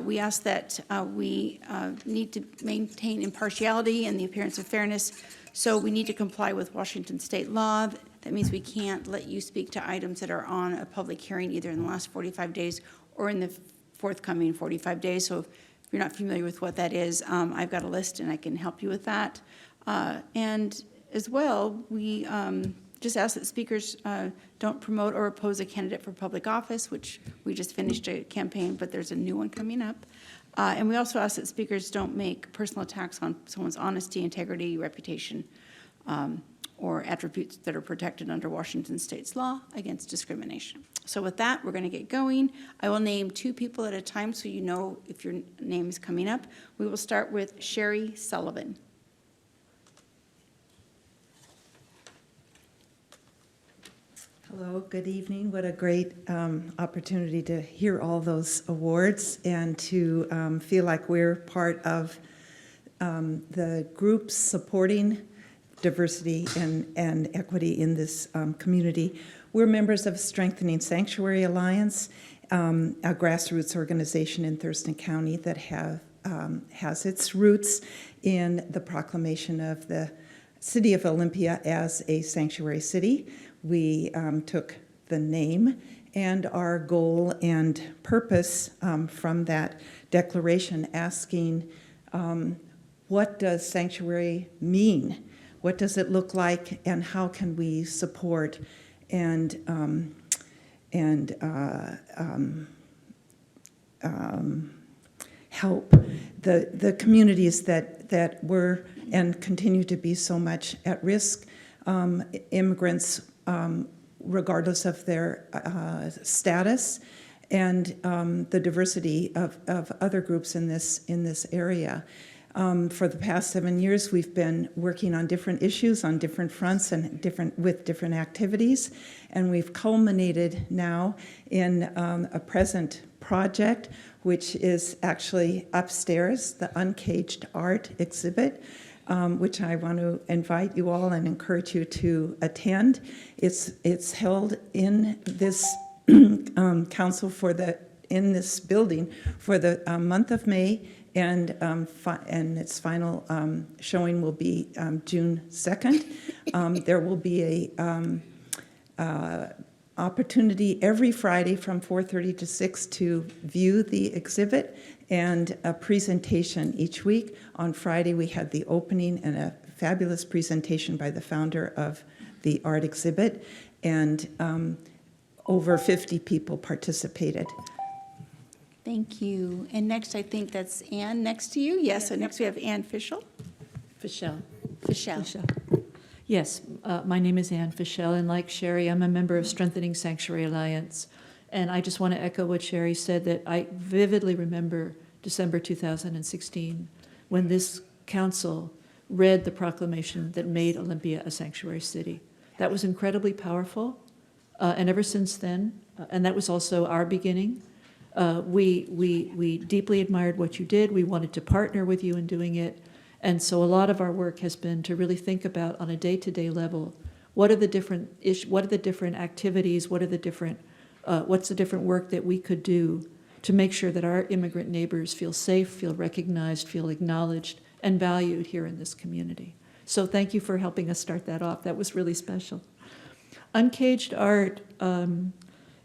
We ask that we need to maintain impartiality and the appearance of fairness, so we need to comply with Washington state law. That means we can't let you speak to items that are on a public hearing either in the last 45 days or in the forthcoming 45 days. So if you're not familiar with what that is, I've got a list and I can help you with that. And as well, we just ask that speakers don't promote or oppose a candidate for public office, which we just finished a campaign, but there's a new one coming up. And we also ask that speakers don't make personal attacks on someone's honesty, integrity, reputation, or attributes that are protected under Washington state's law against discrimination. So with that, we're going to get going. I will name 2 people at a time so you know if your name is coming up. We will start with Sherry Sullivan.
Hello, good evening. What a great opportunity to hear all those awards and to feel like we're part of the groups supporting diversity and equity in this community. We're members of Strengthening Sanctuary Alliance, a grassroots organization in Thurston County that has its roots in the proclamation of the City of Olympia as a sanctuary city. We took the name and our goal and purpose from that declaration, asking what does sanctuary mean? What does it look like, and how can we support and help the communities that were and continue to be so much at risk, immigrants, regardless of their status, and the diversity of other groups in this area. For the past 7 years, we've been working on different issues on different fronts and with different activities, and we've culminated now in a present project, which is actually upstairs, the Uncaged Art exhibit, which I want to invite you all and encourage you to attend. It's held in this council in this building for the month of May. And its final showing will be June 2nd. There will be a opportunity every Friday from 4:30 to 6 to view the exhibit, and a presentation each week. On Friday, we had the opening and a fabulous presentation by the founder of the art exhibit, and over 50 people participated.
Thank you. And next, I think that's Ann next to you. Yes, so next we have Ann Fischel.
Fischel.
Fischel.
Yes, my name is Ann Fischel, and like Sherry, I'm a member of Strengthening Sanctuary Alliance. And I just want to echo what Sherry said, that I vividly remember December 2016, when this council read the proclamation that made Olympia a sanctuary city. That was incredibly powerful, and ever since then, and that was also our beginning. We deeply admired what you did. We wanted to partner with you in doing it. And so a lot of our work has been to really think about, on a day-to-day level, what are the different activities, what's the different work that we could do to make sure that our immigrant neighbors feel safe, feel recognized, feel acknowledged, and valued here in this community. So thank you for helping us start that off. That was really special. Uncaged Art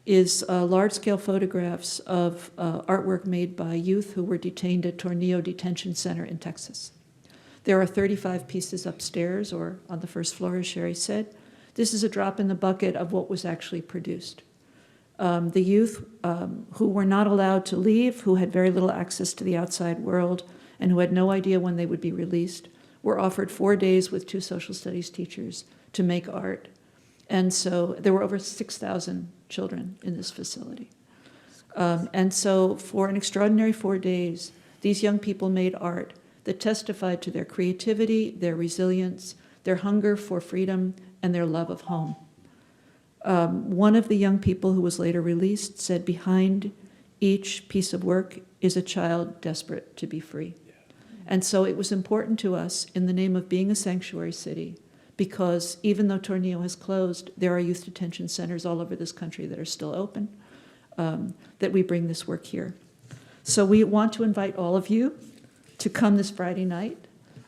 is large-scale photographs of artwork made by youth who were detained at Tornillo Detention Center in Texas. There are 35 pieces upstairs, or on the first floor, as Sherry said. This is a drop in the bucket of what was actually produced. The youth who were not allowed to leave, who had very little access to the outside world, and who had no idea when they would be released, were offered 4 days with 2 social studies teachers to make art. And so there were over 6,000 children in this facility. And so for an extraordinary 4 days, these young people made art that testified to their creativity, their resilience, their hunger for freedom, and their love of home. One of the young people who was later released said, behind each piece of work is a child desperate to be free. And so it was important to us, in the name of being a sanctuary city, because even though Tornillo has closed, there are youth detention centers all over this country that are still open, that we bring this work here. So we want to invite all of you to come this Friday night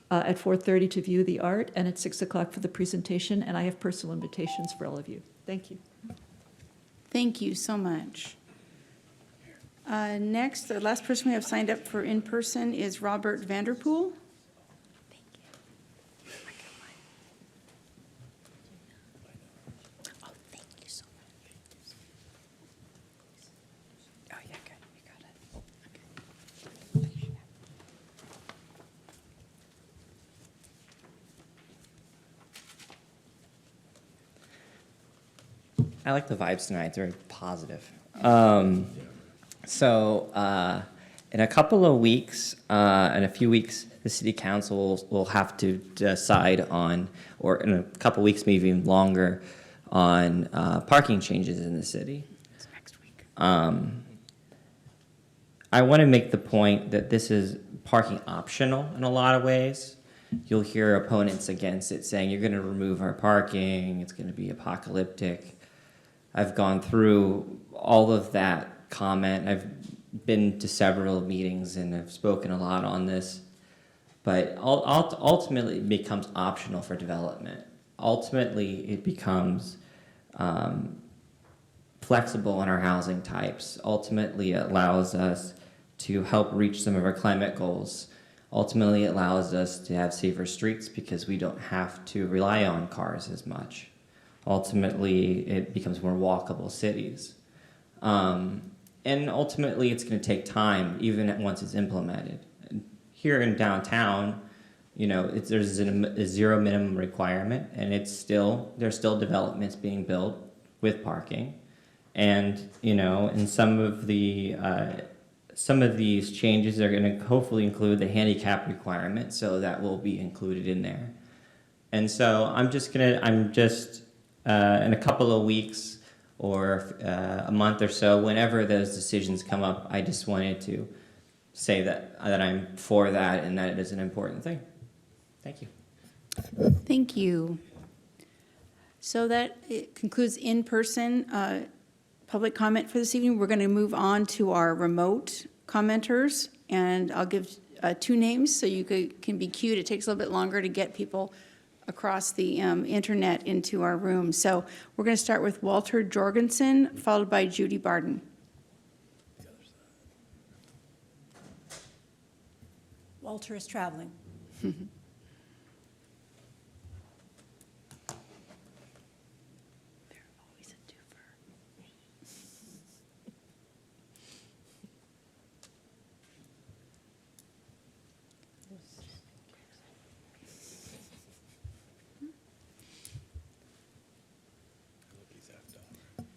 at 4:30 to view the art, and at 6 o'clock for the presentation, and I have personal invitations for all of you. Thank you.
Thank you so much. Next, the last person we have signed up for in-person is Robert Vanderpool.
I like the vibes tonight. It's very positive. In a couple of weeks, in a few weeks, the city council will have to decide on, or in a couple of weeks, maybe even longer, on parking changes in the city. It's next week. I want to make the point that this is parking optional in a lot of ways. You'll hear opponents against it saying, you're going to remove our parking, it's going to be apocalyptic. I've gone through all of that comment. I've been to several meetings and I've spoken a lot on this. But ultimately, it becomes optional for development. Ultimately, it becomes flexible in our housing types. Ultimately, it allows us to help reach some of our climate goals. Ultimately, it allows us to have safer streets because we don't have to rely on cars as much. Ultimately, it becomes more walkable cities. And ultimately, it's going to take time, even once it's implemented. Here in downtown, there's a zero minimum requirement, and there's still developments being built with parking. And, and some of these changes are going to hopefully include the handicap requirement, so that will be included in there. And so I'm just in a couple of weeks or a month or so, whenever those decisions come up, I just wanted to say that I'm for that and that it is an important thing. Thank you.
Thank you. So that it concludes in-person public comment for this evening. We're going to move on to our remote commenters, and I'll give 2 names so you can be queued. It takes a little bit longer to get people across the internet into our room. So we're going to start with Walter Jorgensen, followed by Judy Barden.
Walter is traveling.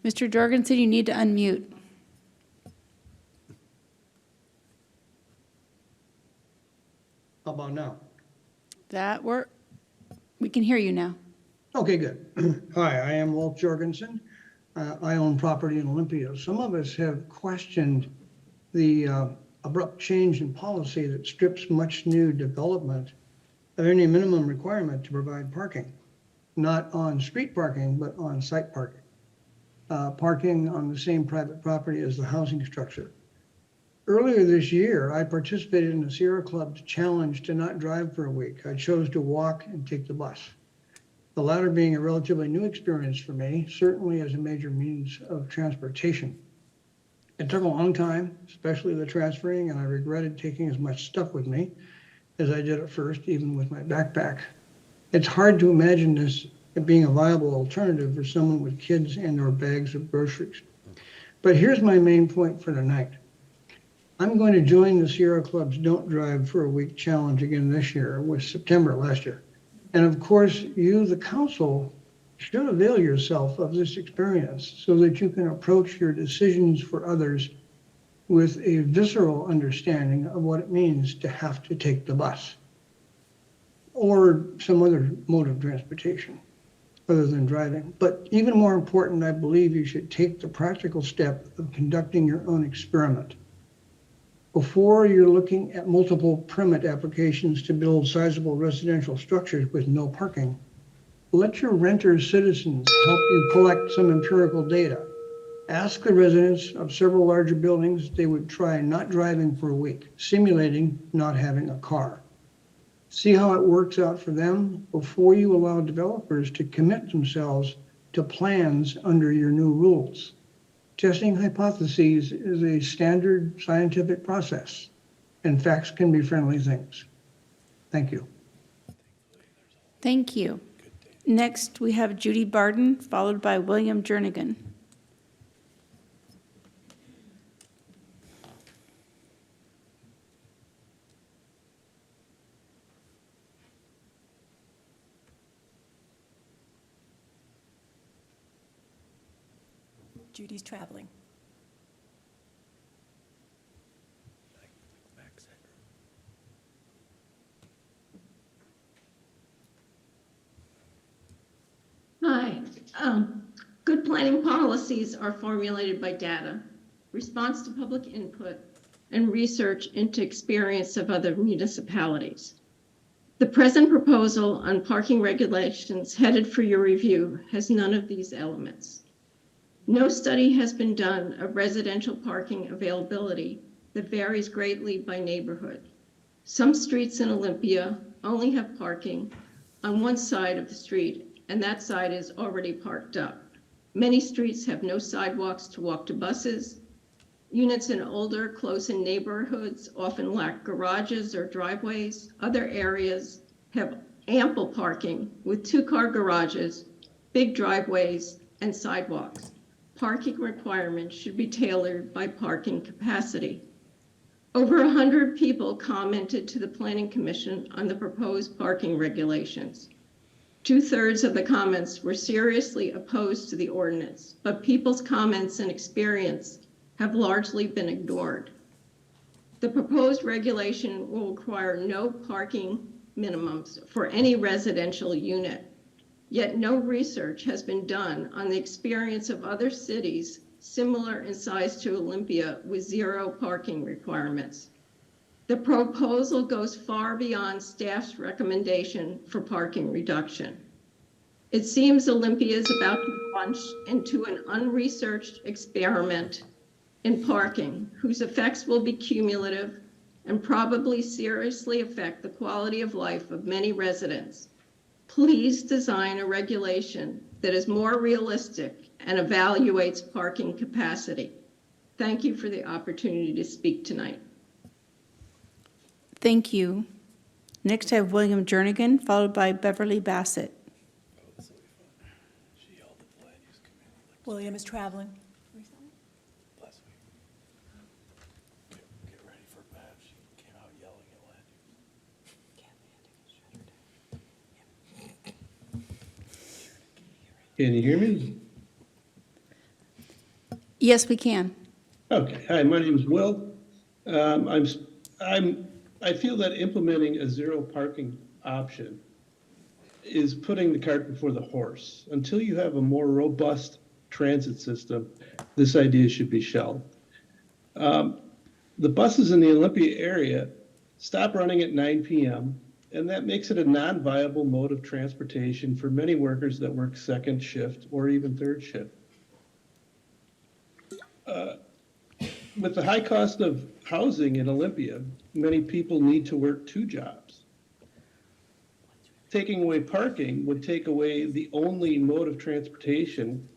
Mr. Jorgensen, you need to unmute.
How about now?
We can hear you now.
Okay, good. Hi, I am Walt Jorgensen. I own property in Olympia. Some of us have questioned the abrupt change in policy that strips much new development of any minimum requirement to provide parking, not on street parking, but on site parking. Parking on the same private property as the housing structure. Earlier this year, I participated in the Sierra Club's challenge to not drive for a week. I chose to walk and take the bus. The latter being a relatively new experience for me, certainly as a major means of transportation. It took a long time, especially the transferring, and I regretted taking as much stuff with me as I did at first, even with my backpack. It's hard to imagine this being a viable alternative for someone with kids and or bags of groceries. But here's my main point for tonight. I'm going to join the Sierra Club's Don't Drive for a Week challenge again this year, with September last year. And of course, you, the council, should avail yourself of this experience so that you can approach your decisions for others with a visceral understanding of what it means to have to take the bus or some other mode of transportation other than driving. But even more important, I believe you should take the practical step of conducting your own experiment. Before you're looking at multiple permit applications to build sizable residential structures with no parking, let your renters citizens help you collect some empirical data. Ask the residents of several larger buildings if they would try not driving for a week, simulating not having a car. See how it works out for them before you allow developers to commit themselves to plans under your new rules. Testing hypotheses is a standard scientific process, and facts can be friendly things. Thank you.
Thank you. Next, we have Judy Barden, followed by William Jernigan.
Judy's traveling.
Hi. Good planning policies are formulated by data, response to public input, and research into experience of other municipalities. The present proposal on parking regulations headed for your review has none of these elements. No study has been done of residential parking availability that varies greatly by neighborhood. Some streets in Olympia only have parking on one side of the street, and that side is already parked up. Many streets have no sidewalks to walk to buses. Units in older, close-in neighborhoods often lack garages or driveways. Other areas have ample parking with two-car garages, big driveways, and sidewalks. Parking requirements should be tailored by parking capacity. Over 100 people commented to the Planning Commission on the proposed parking regulations. 2/3 of the comments were seriously opposed to the ordinance, but people's comments and experience have largely been ignored. The proposed regulation will require no parking minimums for any residential unit, yet no research has been done on the experience of other cities similar in size to Olympia with 0 parking requirements. The proposal goes far beyond staff's recommendation for parking reduction. It seems Olympia is about to launch into an unresearched experiment in parking whose effects will be cumulative and probably seriously affect the quality of life of many residents. Please design a regulation that is more realistic and evaluates parking capacity. Thank you for the opportunity to speak tonight.
Thank you. Next, I have William Jernigan, followed by Beverly Bassett.
William is traveling.
Can you hear me?
Yes, we can.
Okay. Hi, my name is Will. I feel that implementing a 0 parking option is putting the cart before the horse. Until you have a more robust transit system, this idea should be shelved. The buses in the Olympia area stop running at 9 p.m., and that makes it a non-viable mode of transportation for many workers that work second shift or even third shift. With the high cost of housing in Olympia, many people need to work 2 jobs. Taking away parking would take away the only mode of transportation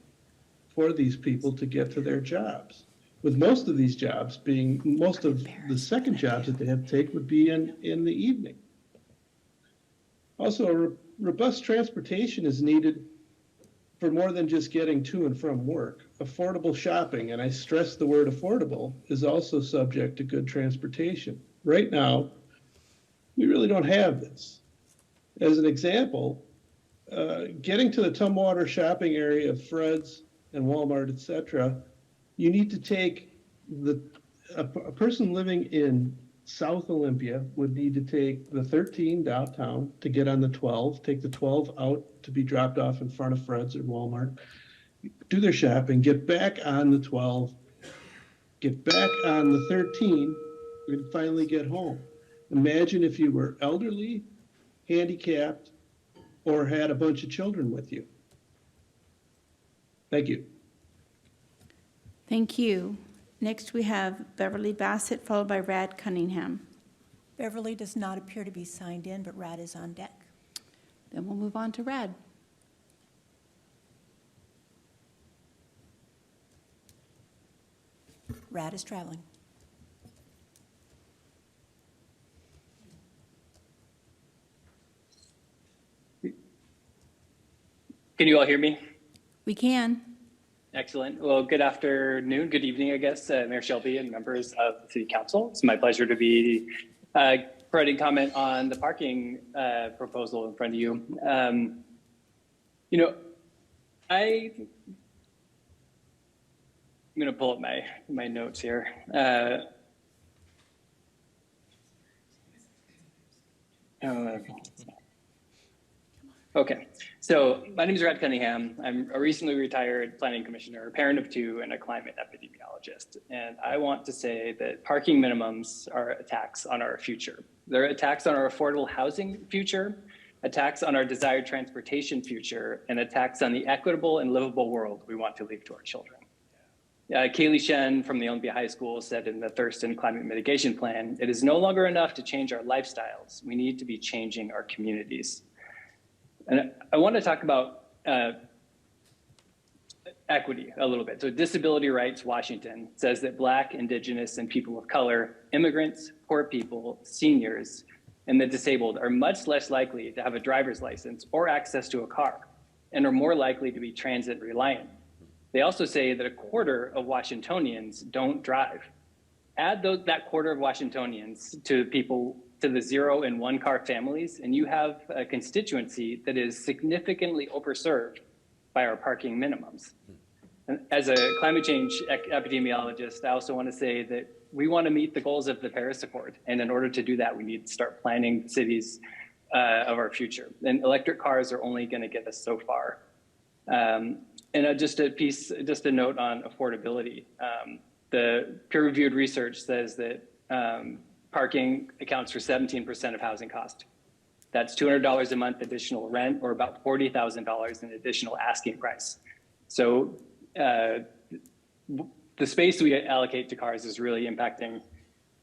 for these people to get to their jobs. With most of these jobs being, most of the second jobs that they have to take would be in the evening. Also, robust transportation is needed for more than just getting to and from work. Affordable shopping, and I stress the word affordable, is also subject to good transportation. Right now, we really don't have this. As an example, getting to the Tumwater shopping area of Fred's and Walmart, etc., you need to take a person living in South Olympia would need to take the 13 downtown to get on the 12, take the 12 out to be dropped off in front of Fred's or Walmart, do their shopping, get back on the 12, get back on the 13, and finally get home. Imagine if you were elderly, handicapped, or had a bunch of children with you. Thank you.
Thank you. Next, we have Beverly Bassett, followed by Rad Cunningham.
Beverly does not appear to be signed in, but Rad is on deck.
Then we'll move on to Rad.
Rad is traveling.
Can you all hear me?
We can.
Excellent. Well, good afternoon, good evening, I guess, Mayor Shelby and members of the City Council. It's my pleasure to be providing comment on the parking proposal in front of you. You know, I'm going to pull up my notes here. Okay, so my name is Rad Cunningham. I'm a recently retired planning commissioner, a parent of 2, and a climate epidemiologist. And I want to say that parking minimums are attacks on our future. They're attacks on our affordable housing future, attacks on our desired transportation future, and attacks on the equitable and livable world we want to leave to our children. Kaylee Shen from the Olympia High School said in the Thurston Climate Mitigation Plan, "It is no longer enough to change our lifestyles. We need to be changing our communities." And I want to talk about equity a little bit. So Disability Rights Washington says that Black, Indigenous, and people of color, immigrants, poor people, seniors, and the disabled are much less likely to have a driver's license or access to a car, and are more likely to be transit reliant. They also say that 1/4 of Washingtonians don't drive. Add that 1/4 of Washingtonians to people to the 0 and 1 car families, and you have a constituency that is significantly overserved by our parking minimums. And as a climate change epidemiologist, I also want to say that we want to meet the goals of the Paris Accord. And in order to do that, we need to start planning cities of our future. And electric cars are only going to get us so far. And just a note on affordability. The peer-reviewed research says that parking accounts for 17% of housing cost. That's $200 a month additional rent, or about $40,000 in additional asking price. So the space we allocate to cars is really impacting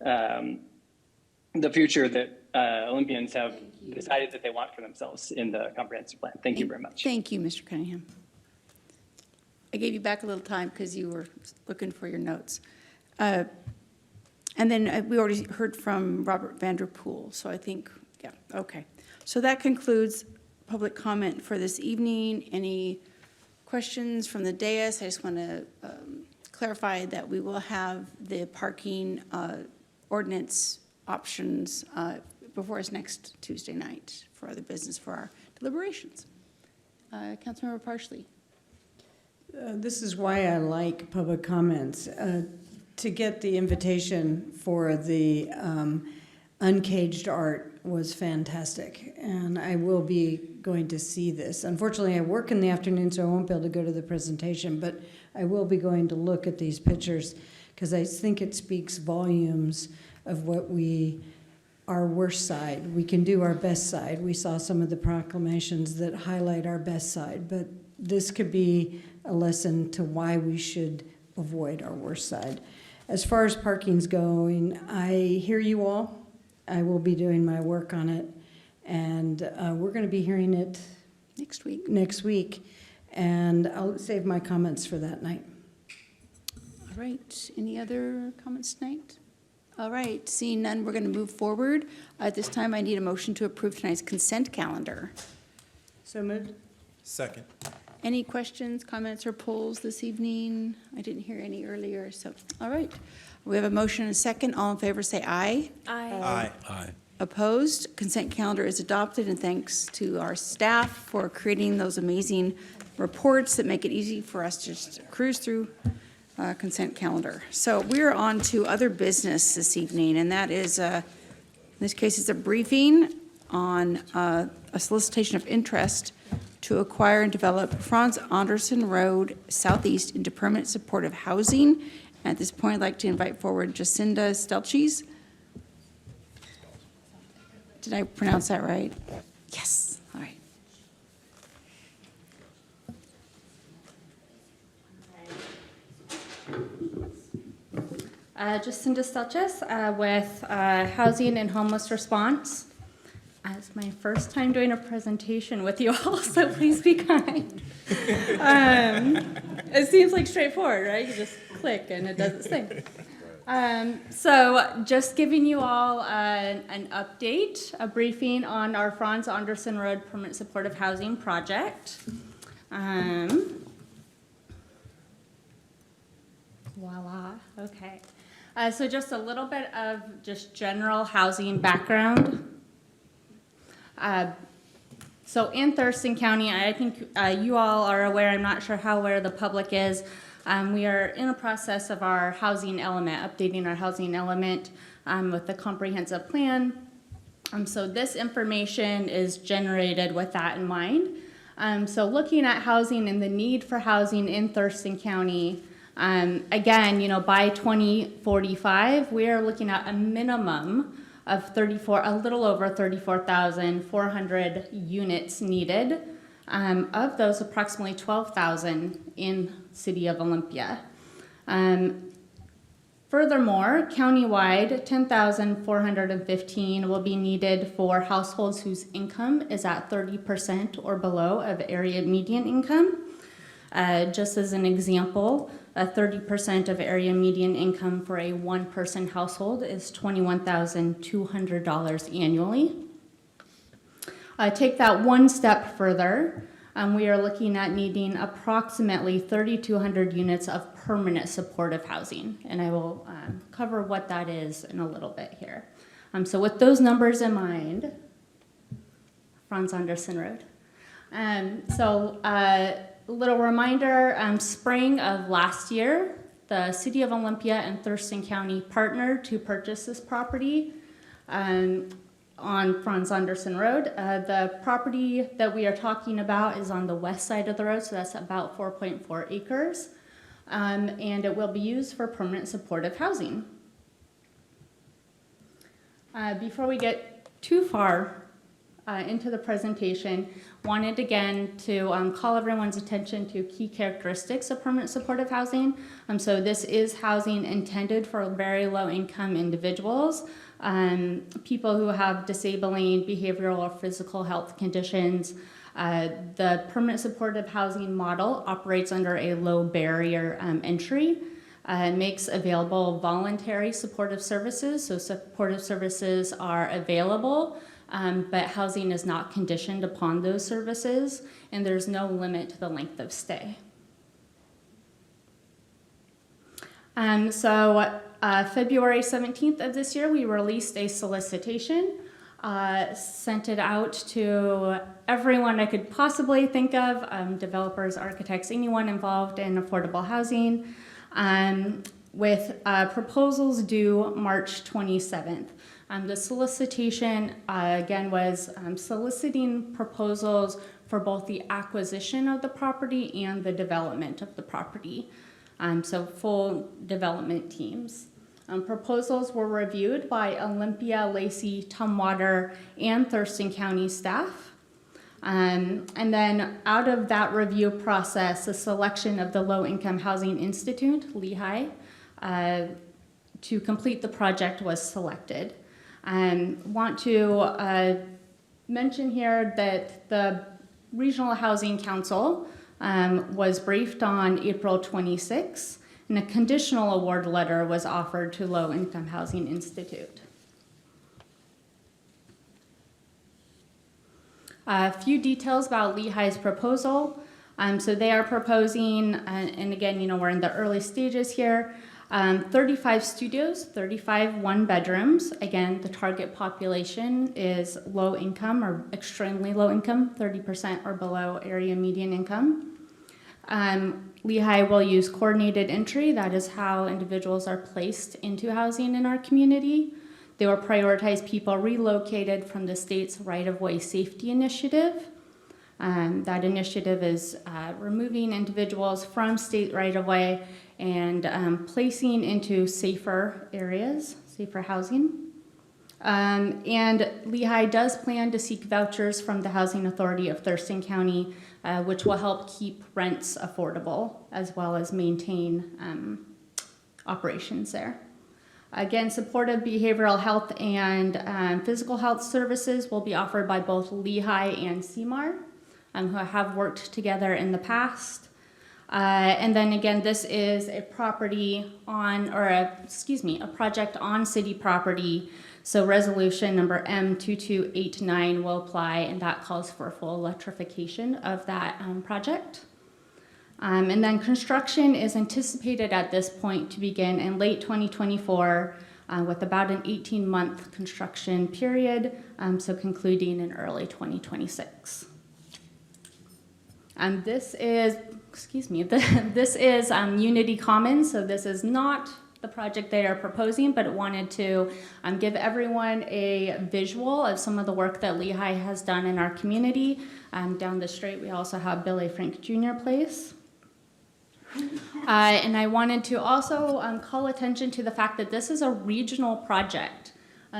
the future that Olympians have decided that they want for themselves in the comprehensive plan. Thank you very much.
Thank you, Mr. Cunningham. I gave you back a little time because you were looking for your notes. And then we already heard from Robert Vanderpool, so I think, yeah, okay. So that concludes public comment for this evening. Any questions from the dais? I just want to clarify that we will have the parking ordinance options before us next Tuesday night for other business for our deliberations. Councilmember Parsley.
This is why I like public comments. To get the invitation for the uncaged art was fantastic, and I will be going to see this. Unfortunately, I work in the afternoon, so I won't be able to go to the presentation, but I will be going to look at these pictures because I think it speaks volumes of what our worst side. We can do our best side. We saw some of the proclamations that highlight our best side, but this could be a lesson to why we should avoid our worst side. As far as parking's going, I hear you all. I will be doing my work on it, and we're going to be hearing it next week, and I'll save my comments for that night.
All right, any other comments tonight? All right, seeing none, we're going to move forward. At this time, I need a motion to approve tonight's consent calendar.
So moved.
Second.
Any questions, comments, or polls this evening? I didn't hear any earlier, so, all right. We have a motion and a second. All in favor say aye.
Aye.
Aye.
Opposed? Consent calendar is adopted, and thanks to our staff for creating those amazing reports that make it easy for us to just cruise through consent calendar. So we're on to other business this evening, and that is, in this case, it's a briefing on a solicitation of interest to acquire and develop Franz Anderson Road Southeast into permanent supportive housing. At this point, I'd like to invite forward Jacinda Stelches. Did I pronounce that right? Yes, all right.
Jacinda Stelches with Housing and Homeless Response. It's my first time doing a presentation with you all, so please be kind. It seems like straightforward, right? You just click and it does its thing. So just giving you all an update, a briefing on our Franz Anderson Road Permanent Supportive Housing Project. Voila, okay. So just a little bit of just general housing background. So in Thurston County, I think you all are aware, I'm not sure how aware the public is, we are in a process of our housing element, updating our housing element with the comprehensive plan. So this information is generated with that in mind. So looking at housing and the need for housing in Thurston County, again, you know, by 2045, we are looking at a minimum of a little over 34,400 units needed. Of those, approximately 12,000 in City of Olympia. Furthermore, countywide, 10,415 will be needed for households whose income is at 30% or below of area median income. Just as an example, 30% of area median income for a one-person household is $21,200 annually. Take that one step further, we are looking at needing approximately 3,200 units of permanent supportive housing, and I will cover what that is in a little bit here. So with those numbers in mind, Franz Anderson Road. So a little reminder, spring of last year, the City of Olympia and Thurston County partnered to purchase this property on Franz Anderson Road. The property that we are talking about is on the west side of the road, so that's about 4.4 acres, and it will be used for permanent supportive housing. Before we get too far into the presentation, wanted again to call everyone's attention to key characteristics of permanent supportive housing. So this is housing intended for very low income individuals, people who have disabling behavioral or physical health conditions. The permanent supportive housing model operates under a low barrier entry. Makes available voluntary supportive services. So supportive services are available, but housing is not conditioned upon those services, and there's no limit to the length of stay. February 17th of this year, we released a solicitation, sent it out to everyone I could possibly think of, developers, architects, anyone involved in affordable housing, with proposals due March 27th. The solicitation, again, was soliciting proposals for both the acquisition of the property and the development of the property. So full development teams. Proposals were reviewed by Olympia, Lacey, Tumwater, and Thurston County staff. And then out of that review process, the selection of the Low Income Housing Institute, Lehigh, to complete the project was selected. Want to mention here that the Regional Housing Council was briefed on April 26, and a conditional award letter was offered to Low Income Housing Institute. A few details about Lehigh's proposal. So they are proposing, and again, we're in the early stages here, 35 studios, 35 one-bedrooms. Again, the target population is low income or extremely low income, 30% or below area median income. Lehigh will use coordinated entry. That is how individuals are placed into housing in our community. They will prioritize people relocated from the state's right-of-way safety initiative. That initiative is removing individuals from state right-of-way and placing into safer areas, safer housing. And Lehigh does plan to seek vouchers from the Housing Authority of Thurston County, which will help keep rents affordable as well as maintain operations there. Again, supportive behavioral health and physical health services will be offered by both Lehigh and CMAR, who have worked together in the past. And then again, this is a property on, or a project on city property. So resolution number M2289 will apply, and that calls for full electrification of that project. And then construction is anticipated at this point to begin in late 2024 with about an 18-month construction period, so concluding in early 2026. This is, this is Unity Commons, so this is not the project they are proposing, but wanted to give everyone a visual of some of the work that Lehigh has done in our community. Down the street, we also have Billy Frank Jr. Place. And I wanted to also call attention to the fact that this is a regional project.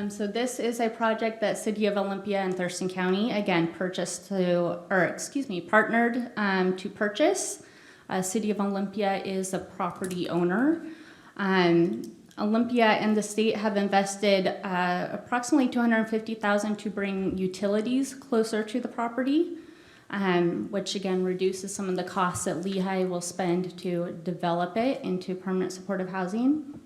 So this is a project that City of Olympia and Thurston County, again, partnered to purchase. City of Olympia is a property owner. Olympia and the state have invested approximately $250,000 to bring utilities closer to the property, which again reduces some of the costs that Lehigh will spend to develop it into permanent supportive housing.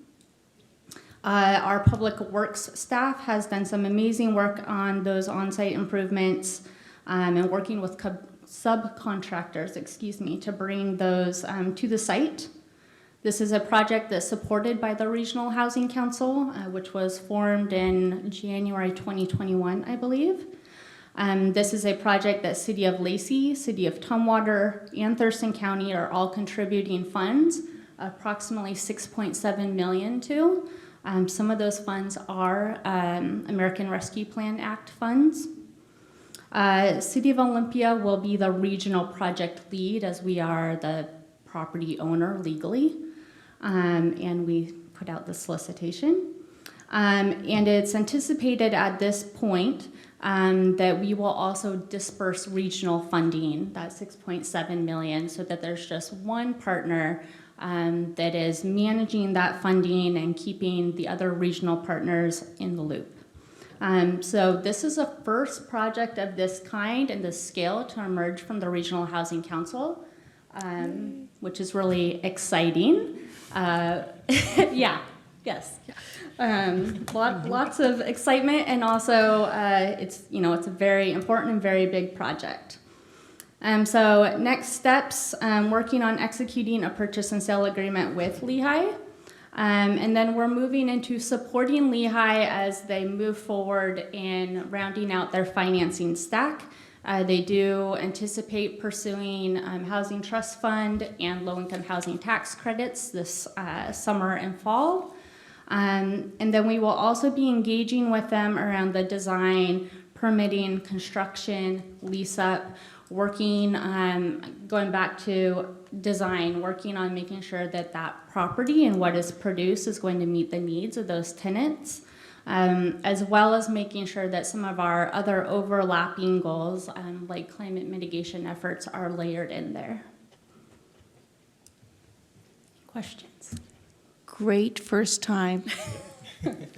Our public works staff has done some amazing work on those on-site improvements and working with subcontractors, to bring those to the site. This is a project that's supported by the Regional Housing Council, which was formed in January 2021, I believe. This is a project that City of Lacey, City of Tumwater, and Thurston County are all contributing funds, approximately $6.7 million to. Some of those funds are American Rescue Plan Act funds. City of Olympia will be the regional project lead as we are the property owner legally, and we put out the solicitation. And it's anticipated at this point that we will also disperse regional funding, that $6.7 million, so that there's just one partner that is managing that funding and keeping the other regional partners in the loop. So this is a first project of this kind and this scale to emerge from the Regional Housing Council, which is really exciting. Yeah, yes. Lots of excitement, and also it's a very important and very big project. So next steps, working on executing a purchase and sale agreement with Lehigh. And then we're moving into supporting Lehigh as they move forward in rounding out their financing stack. They do anticipate pursuing Housing Trust Fund and low-income housing tax credits this summer and fall. And then we will also be engaging with them around the design, permitting, construction, lease up, working, going back to design, working on making sure that that property and what is produced is going to meet the needs of those tenants, as well as making sure that some of our other overlapping goals, like climate mitigation efforts, are layered in there. Questions?
Great first time.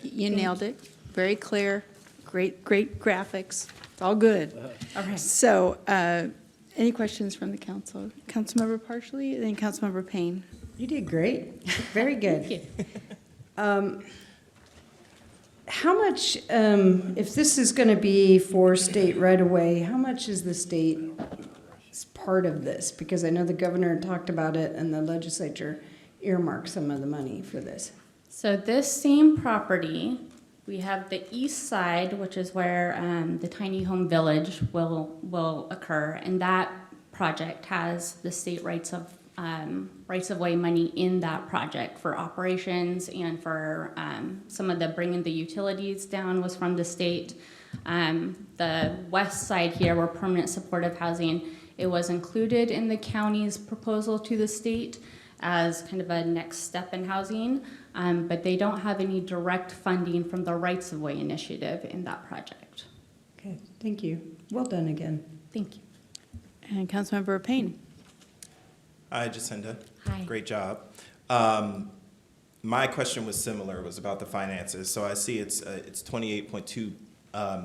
You nailed it. Very clear. Great graphics. It's all good.
Okay.
So, any questions from the council? Councilmember Partially, then Councilmember Payne.
You did great. Very good.
Thank you.
How much, if this is going to be for state right away, how much is the state part of this? Because I know the governor talked about it and the legislature earmarked some of the money for this.
So this same property, we have the east side, which is where the tiny home village will occur, and that project has the state rights of way money in that project for operations and for some of the bringing the utilities down was from the state. The west side here, where permanent supportive housing, it was included in the county's proposal to the state as kind of a next step in housing, but they don't have any direct funding from the Rights of Way initiative in that project.
Okay, thank you. Well done again.
Thank you.
And Councilmember Payne.
Hi, Jacinda.
Hi.
Great job. My question was similar. It was about the finances. So I see it's $28.2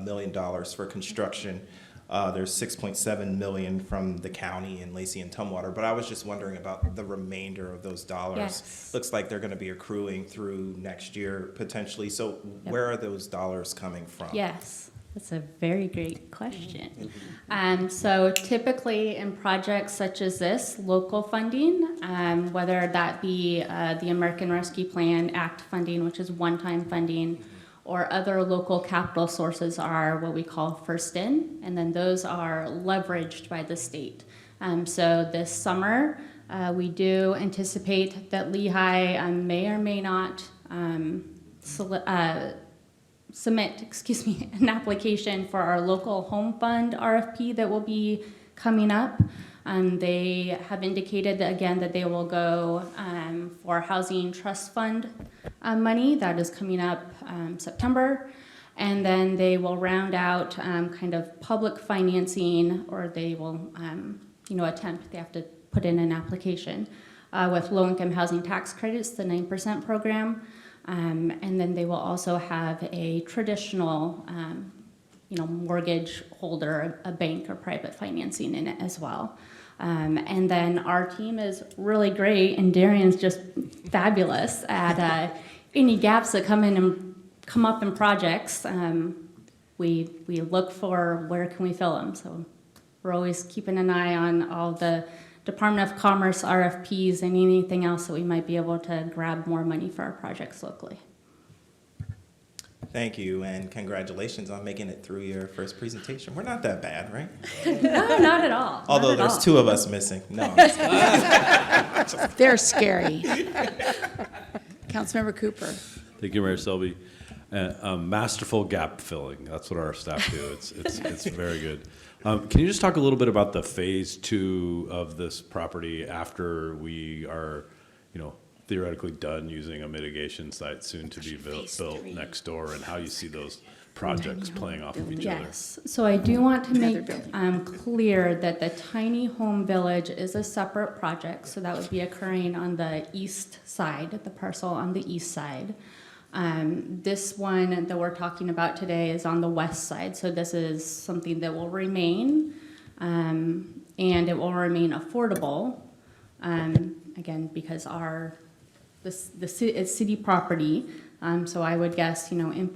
million for construction. There's $6.7 million from the county in Lacey and Tumwater, but I was just wondering about the remainder of those dollars.
Yes.
Looks like they're going to be accruing through next year potentially. So where are those dollars coming from?
Yes, that's a very great question. So typically in projects such as this, local funding, whether that be the American Rescue Plan Act funding, which is one-time funding, or other local capital sources are what we call first in, and then those are leveraged by the state. So this summer, we do anticipate that Lehigh may or may not submit, an application for our local home fund RFP that will be coming up. They have indicated that, again, that they will go for Housing Trust Fund money. That is coming up September. And then they will round out kind of public financing, or they will attempt, they have to put in an application with low-income housing tax credits, the 9% program. And then they will also have a traditional mortgage holder, a bank or private financing in it as well. And then our team is really great, and Darian's just fabulous at any gaps that come up in projects. We look for where can we fill them. So we're always keeping an eye on all the Department of Commerce RFPs and anything else that we might be able to grab more money for our projects locally.
Thank you, and congratulations on making it through your first presentation. We're not that bad, right?
No, not at all.
Although
Not at
there's
all.
2 of us missing. No. I'm just kidding.
They're scary. Councilmember Cooper.
Thank you, Mayor Selby. Masterful gap filling. That's what our staff do. It's very good. Can you just talk a little bit about the phase 2 of this property after we are, theoretically done using a mitigation site soon to be built next door, and how you see those projects playing off of each other?
Yes, so I do want to make clear that the tiny home village is a separate project, so that would be occurring on the east side, the parcel on the east side. This one that we're talking about today is on the west side, so this is something that will remain, and it will remain affordable, again, because it's city property. So I would guess, in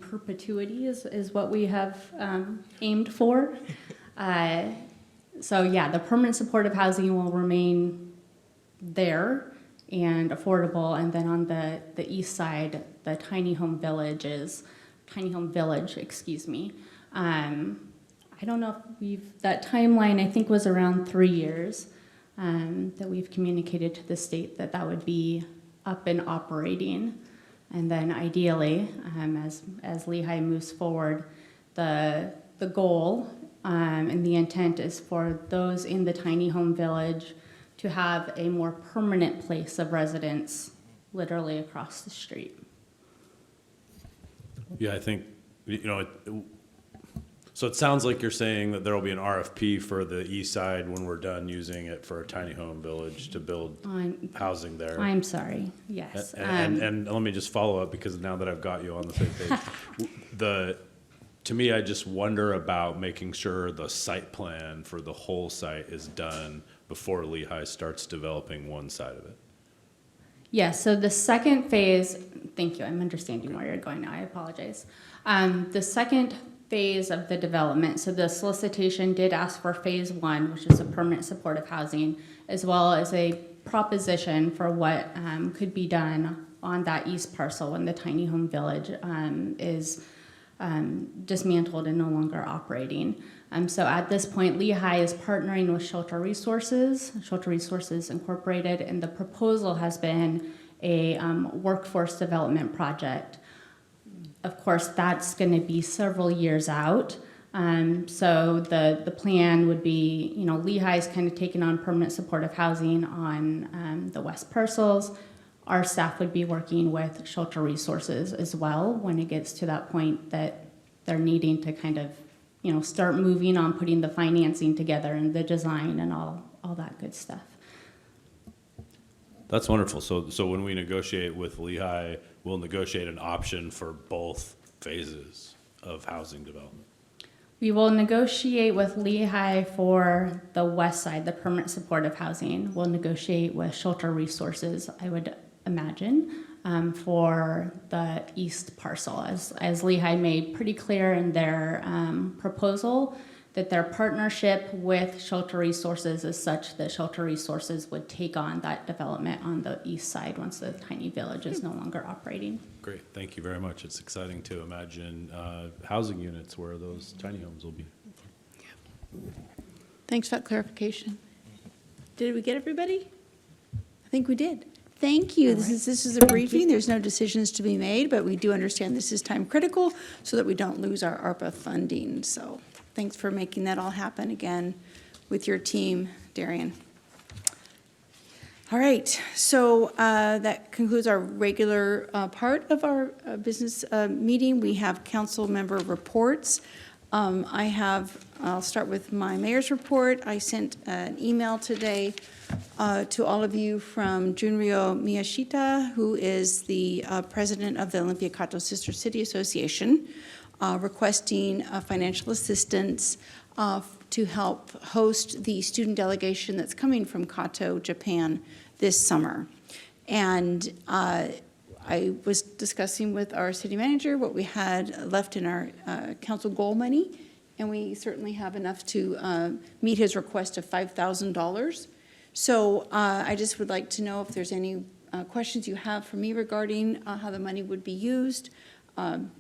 perpetuity is what we have aimed for. So yeah, the permanent supportive housing will remain there and affordable. And then on the east side, the tiny home village, excuse me. I don't know if that timeline I think was around 3 years that we've communicated to the state that would be up and operating. And then ideally, as Lehigh moves forward, the goal and the intent is for those in the tiny home village to have a more permanent place of residence literally across the street.
Yeah, I think, so it sounds like you're saying that there will be an RFP for the east side when we're done using it for a tiny home village to build housing there.
I'm sorry, yes.
And let me just follow up, because now that I've got you on the same page, to me, I just wonder about making sure the site plan for the whole site is done before Lehigh starts developing one side of it.
Yes, so the second phase, thank you, I'm understanding where you're going now, I apologize. The second phase of the development, so the solicitation did ask for phase 1, which is a permanent supportive housing, as well as a proposition for what could be done on that east parcel when the tiny home village is dismantled and no longer operating. So at this point, Lehigh is partnering with Shelter Resources Incorporated, and the proposal has been a workforce development project. Of course, that's going to be several years out. So the plan would be, Lehigh's kind of taking on permanent supportive housing on the west parcels. Our staff would be working with Shelter Resources as well when it gets to that point that they're needing to kind of, start moving on putting the financing together and the design and all that good stuff.
That's wonderful. So when we negotiate with Lehigh, we'll negotiate an option for both phases of housing development.
We will negotiate with Lehigh for the west side, the permanent supportive housing. We'll negotiate with Shelter Resources, I would imagine, for the east parcel. As Lehigh made pretty clear in their proposal, that their partnership with Shelter Resources is such that Shelter Resources would take on that development on the east side once the tiny village is no longer operating.
Great, thank you very much. It's exciting to imagine housing units where those tiny homes will be.
Thanks for that clarification. Did we get everybody? I think we did. Thank you. This is a briefing. There's no decisions to be made, but we do understand this is time critical so that we don't lose our ARPA funding. So thanks for making that all happen again with your team, Darian. All right, so that concludes our regular part of our business meeting. We have council member reports. I'll start with my mayor's report. I sent an email today to all of you from Junryo Miyashita, who is the president of the Olympia Kato Sister City Association, requesting financial assistance to help host the student delegation that's coming from Kato, Japan this summer. And I was discussing with our city manager what we had left in our council goal money, and we certainly have enough to meet his request of $5,000. So I just would like to know if there's any questions you have for me regarding how the money would be used. And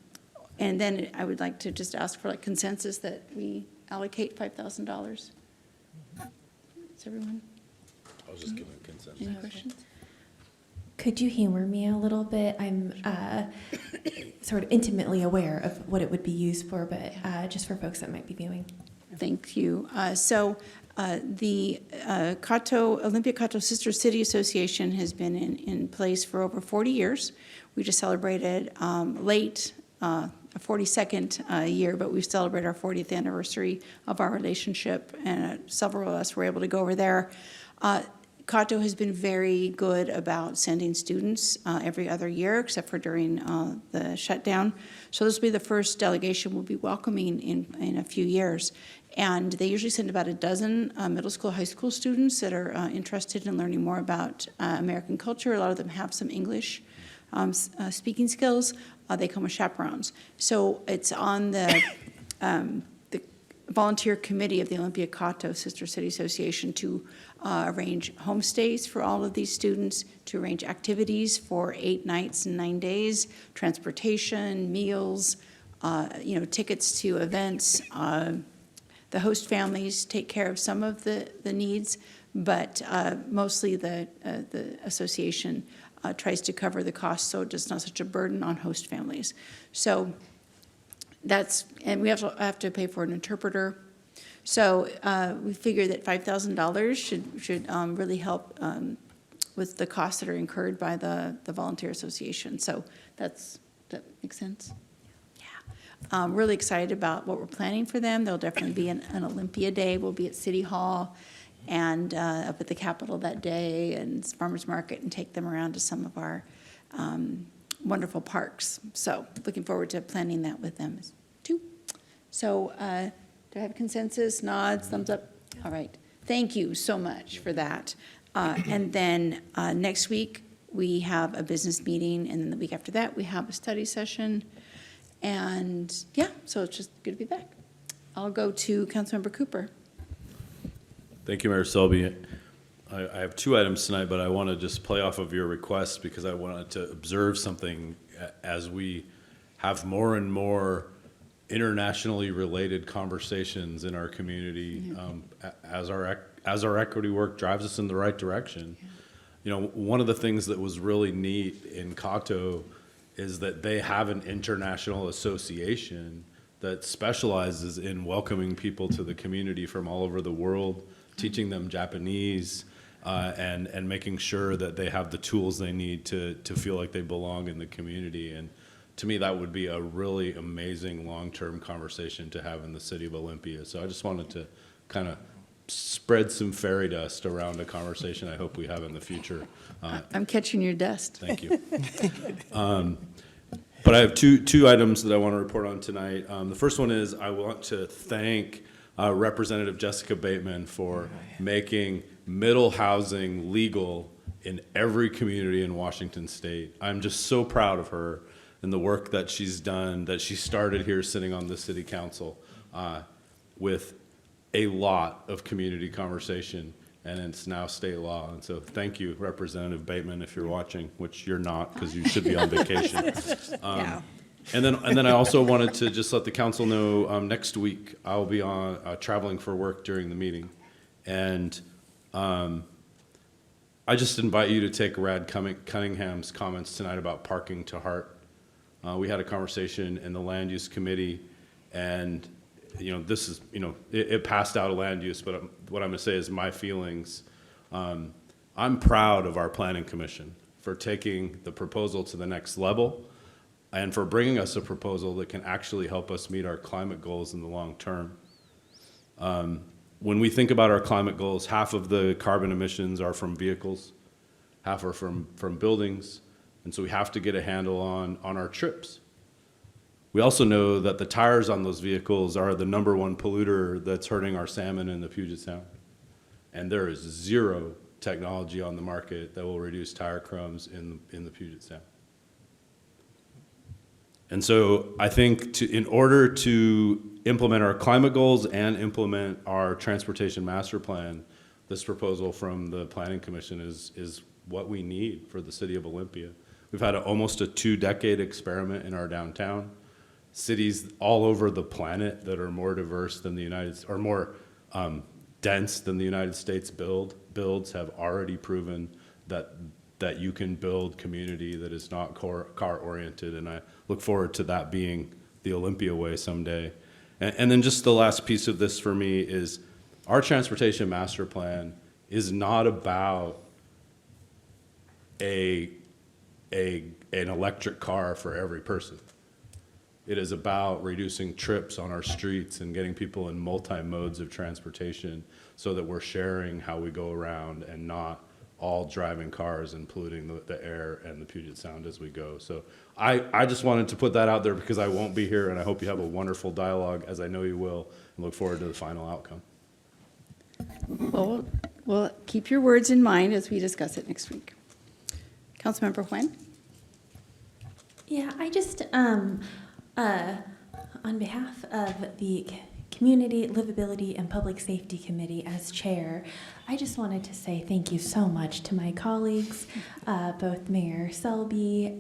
then I would like to just ask for like consensus that we allocate $5,000. Is everyone?
I was just giving a consensus.
Any questions?
Could you humor me a little bit? I'm sort of intimately aware of what it would be used for, but just for folks that might be viewing.
Thank you. The Olympia Cato Sister City Association has been in place for over 40 years. We just celebrated a 42nd year, but we celebrated our 40th anniversary of our relationship, and several of us were able to go over there. Cato has been very good about sending students every other year, except for during the shutdown. So this will be the first delegation we'll be welcoming in a few years. And they usually send about a dozen middle school, high school students that are interested in learning more about American culture. A lot of them have some English speaking skills. They come with chaperones. So it's on the volunteer committee of the Olympia Cato Sister City Association to arrange homestays for all of these students, to arrange activities for 8 nights and 9 days, transportation, meals, tickets to events. The host families take care of some of the needs, but mostly the association tries to cover the cost so it's not such a burden on host families. So and we have to pay for an interpreter. So we figure that $5,000 should really help with the costs that are incurred by the volunteer association. So that makes sense? Yeah. I'm really excited about what we're planning for them. There'll definitely be an Olympia Day. We'll be at City Hall and up at the Capitol that day and Farmers Market, and take them around to some of our wonderful parks. So looking forward to planning that with them too. So do I have consensus, nods, thumbs up? All right. Thank you so much for that. And then next week we have a business meeting, and then the week after that we have a study session. And yeah, so it's just good to be back. I'll go to Councilmember Cooper.
Thank you, Mayor Selby. I have 2 items tonight, but I want to just play off of your request because I wanted to observe something as we have more and more internationally related conversations in our community, as our equity work drives us in the right direction. One of the things that was really neat in Cato is that they have an international association that specializes in welcoming people to the community from all over the world, teaching them Japanese, and making sure that they have the tools they need to feel like they belong in the community. And to me, that would be a really amazing long-term conversation to have in the city of Olympia. So I just wanted to kind of spread some fairy dust around a conversation I hope we have in the future.
I'm catching your dust.
Thank you. But I have two items that I want to report on tonight. The first one is I want to thank Representative Jessica Bateman for making middle housing legal in every community in Washington State. I'm just so proud of her and the work that she's done, that she started here sitting on the city council with a lot of community conversation, and it's now state law. And so thank you, Representative Bateman, if you're watching, which you're not because you should be on vacation.
Yeah.
And then I also wanted to just let the council know next week I'll be on traveling for work during the meeting, and I just invite you to take Rad Cunningham's comments tonight about parking to heart. We had a conversation in the land use committee, and this is it passed out of land use, but what I'm going to say is my feelings. I'm proud of our planning commission for taking the proposal to the next level, and for bringing us a proposal that can actually help us meet our climate goals in the long term. When we think about our climate goals, half of the carbon emissions are from vehicles, half are from buildings, and so we have to get a handle on our trips. We also know that the tires on those vehicles are the #1 polluter that's hurting our salmon in the Puget Sound. And there is zero technology on the market that will reduce tire crumbs in the Puget Sound. And so I think in order to implement our climate goals and implement our transportation master plan, this proposal from the Planning Commission is what we need for the city of Olympia. We've had almost a 2-decade experiment in our downtown. Cities all over the planet that are more diverse than the United States, or more dense than the United States builds have already proven that you can build community that is not car oriented, and I look forward to that being the Olympia way someday. And then just the last piece of this for me is our transportation master plan is not about an electric car for every person. It is about reducing trips on our streets and getting people in multi-modes of transportation so that we're sharing how we go around and not all driving cars and polluting the air and the Puget Sound as we go. So I just wanted to put that out there because I won't be here, and I hope you have a wonderful dialogue, as I know you will, and look forward to the final outcome.
Well, we'll keep your words in mind as we discuss it next week. Councilmember Huen?
Yeah, I just, on behalf of the Community, Livability, and Public Safety Committee as chair, I just wanted to say thank you so much to my colleagues, both Mayor Selby,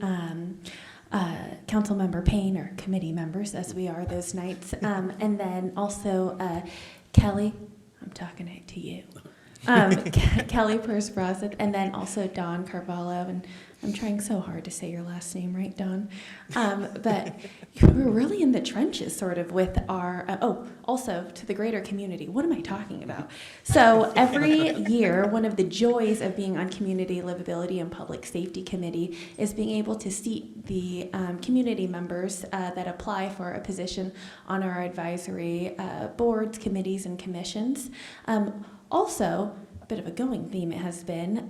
Councilmember Payne, or committee members, as we are those nights, and then also Kelly, I'm talking to you, Kelly Purse-Brosset, and then also Don Carvalho, and I'm trying so hard to say your last name right, Don. But we're really in the trenches, sort of, with our, also to the greater community. What am I talking about? So every year, one of the joys of being on Community, Livability, and Public Safety Committee is being able to seat the community members that apply for a position on our advisory boards, committees, and commissions. Also, a bit of a going theme it has been,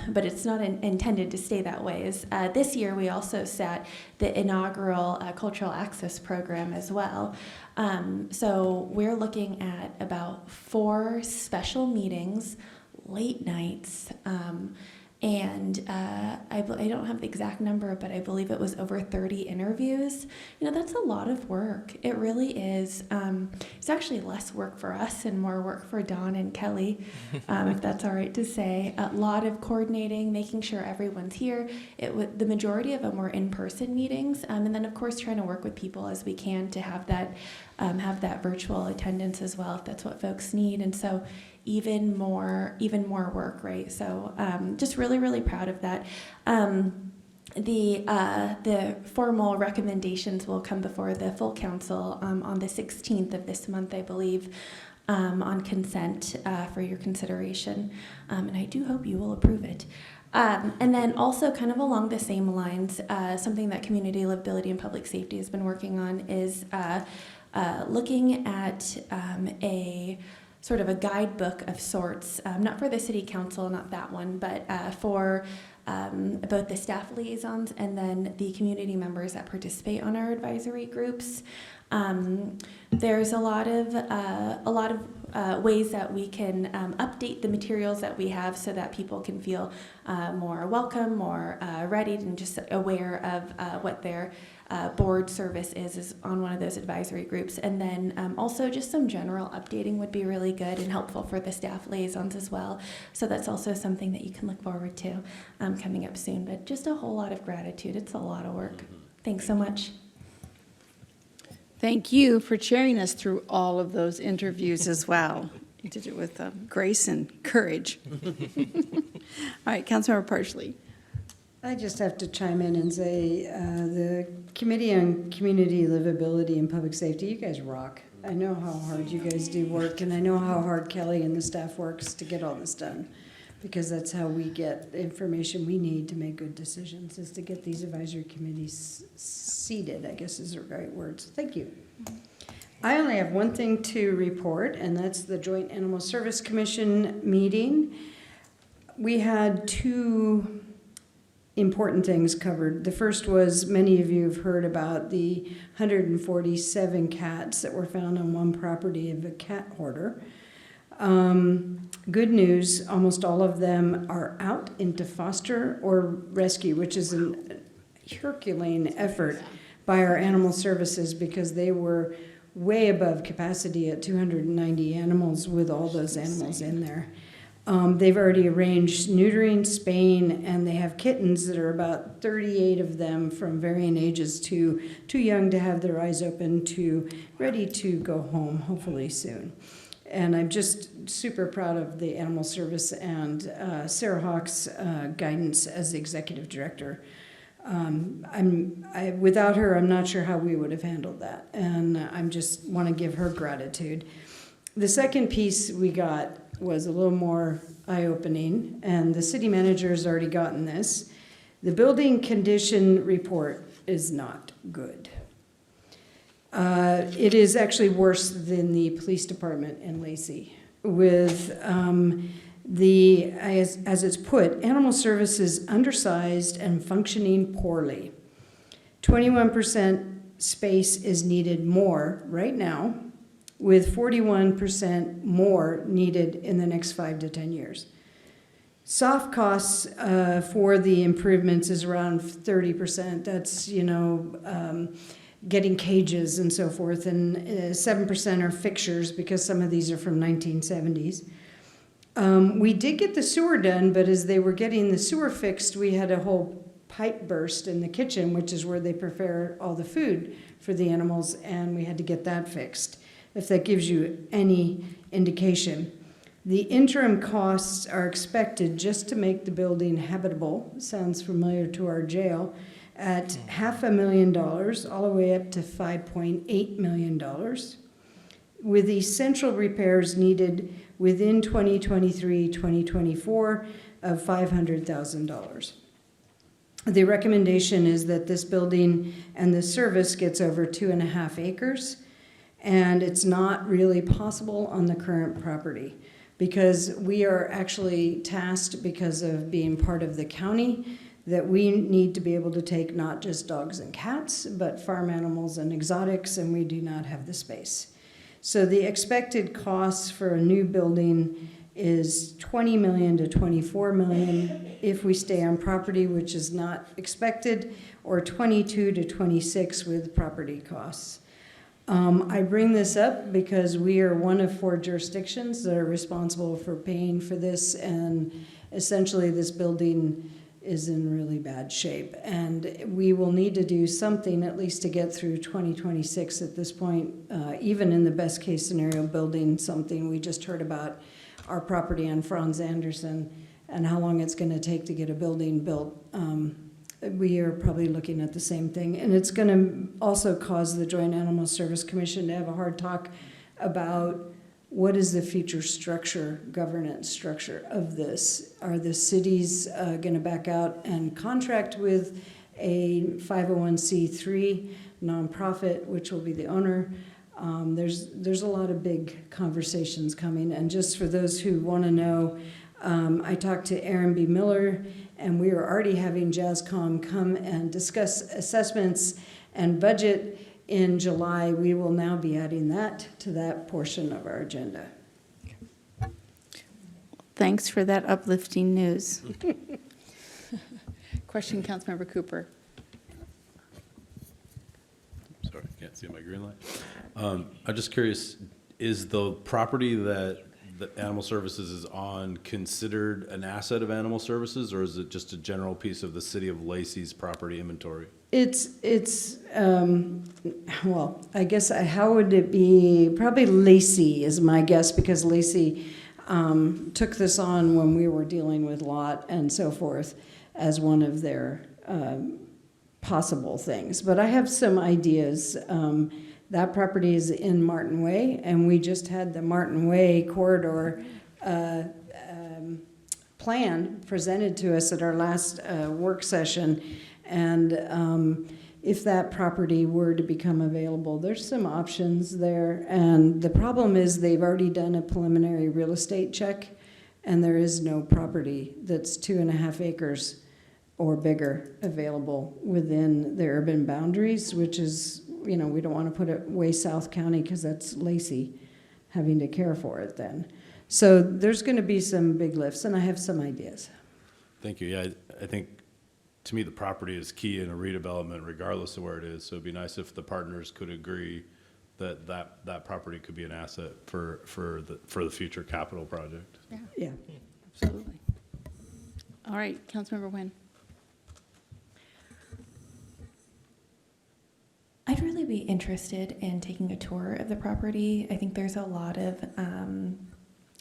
but it's not intended to stay that way. This year we also sat the inaugural Cultural Access Program as well. So we're looking at about 4 special meetings, late nights, and I don't have the exact number, but I believe it was over 30 interviews. You know, that's a lot of work. It really is. It's actually less work for us and more work for Don and Kelly, if that's all right to say. A lot of coordinating, making sure everyone's here. The majority of them were in-person meetings, and then of course trying to work with people as we can to have that virtual attendance as well, if that's what folks need. And so even more work, right? So just really, really proud of that. The formal recommendations will come before the full council on the 16th of this month, I believe, on consent for your consideration. And I do hope you will approve it. And then also kind of along the same lines, something that Community, Livability, and Public Safety has been working on is looking at a sort of a guidebook of sorts, not for the city council, not that one, but for both the staff liaisons and then the community members that participate on our advisory groups. There's a lot of ways that we can update the materials that we have so that people can feel more welcome, more ready, and just aware of what their board service is on one of those advisory groups. And then also just some general updating would be really good and helpful for the staff liaisons as well. So that's also something that you can look forward to coming up soon. But just a whole lot of gratitude. It's a lot of work. Thanks so much.
Thank you for chairing us through all of those interviews as well. You did it with grace and courage. All right, Councilmember Parsley.
I just have to chime in and say the Committee on Community, Livability, and Public Safety, you guys rock. I know how hard you guys do work, and I know how hard Kelly and the staff works to get all this done, because that's how we get the information we need to make good decisions, is to get these advisory committees seated, I guess is the right word. So thank you. I only have one thing to report, and that's the Joint Animal Service Commission meeting. We had 2 important things covered. The first was, many of you have heard about the 147 cats that were found on one property of a cat hoarder. Good news, almost all of them are out into foster or rescue, which is a Herculean effort by our animal services, because they were way above capacity at 290 animals with all those animals in there. They've already arranged neutering, spaying, and they have kittens that are about 38 of them from varying ages, too young to have their eyes open to ready to go home, hopefully soon. And I'm just super proud of the Animal Service and Sarah Hawk's guidance as the executive director. Without her, I'm not sure how we would have handled that, and I just want to give her gratitude. The second piece we got was a little more eye-opening, and the city manager has already gotten this. The building condition report is not good. It is actually worse than the police department in Lacey, with as it's put, animal services undersized and functioning poorly. 21% space is needed more right now, with 41% more needed in the next 5 to 10 years. Soft costs for the improvements is around 30%. That's, getting cages and so forth, and 7% are fixtures because some of these are from 1970s. We did get the sewer done, but as they were getting the sewer fixed, we had a whole pipe burst in the kitchen, which is where they prepare all the food for the animals, and we had to get that fixed, if that gives you any indication. The interim costs are expected just to make the building habitable, sounds familiar to our jail, at $500,000 all the way up to $5.8 million, with essential repairs needed within 2023-2024 of $500,000. The recommendation is that this building and the service gets over 2.5 acres, and it's not really possible on the current property because we are actually tasked, because of being part of the county, that we need to be able to take not just dogs and cats, but farm animals and exotics, and we do not have the space. So the expected costs for a new building is $20 million to $24 million if we stay on property, which is not expected, or 22 to 26 with property costs. I bring this up because we are one of 4 jurisdictions that are responsible for paying for this, and essentially this building is in really bad shape. And we will need to do something at least to get through 2026 at this point, even in the best case scenario, building something. We just heard about our property on Franz Anderson and how long it's gonna take to get a building built. We are probably looking at the same thing. And it's gonna also cause the Joint Animal Service Commission to have a hard talk about what is the future structure, governance structure of this? Are the cities going to back out and contract with a 501c3 nonprofit, which will be the owner? There's a lot of big conversations coming. And just for those who want to know, I talked to Aaron B. Miller, and we are already having JazzCom come and discuss assessments and budget. In July, we will now be adding that to that portion of our agenda.
Thanks for that uplifting news. Question, Councilmember Cooper.
Sorry, I can't see my green light. I'm just curious, is the property that the Animal Services is on considered an asset of Animal Services, or is it just a general piece of the City of Lacey's property inventory?
Well, I guess how would it be? Probably Lacey is my guess, because Lacey took this on when we were dealing with Lot and so forth as one of their possible things. But I have some ideas. That property is in Martin Way, and we just had the Martin Way corridor plan presented to us at our last work session. And if that property were to become available, there's some options there. And the problem is they've already done a preliminary real estate check, and there is no property that's 2.5 acres or bigger available within the urban boundaries, which is, we don't want to put it way South County because that's Lacey having to care for it then. So there's going to be some big lifts, and I have some ideas.
Thank you. Yeah, I think, to me, the property is key in a redevelopment regardless of where it is. So it'd be nice if the partners could agree that property could be an asset for the future capital project.
Yeah.
Absolutely. All right, Councilmember Nguyen.
I'd really be interested in taking a tour of the property. I think there's a lot of,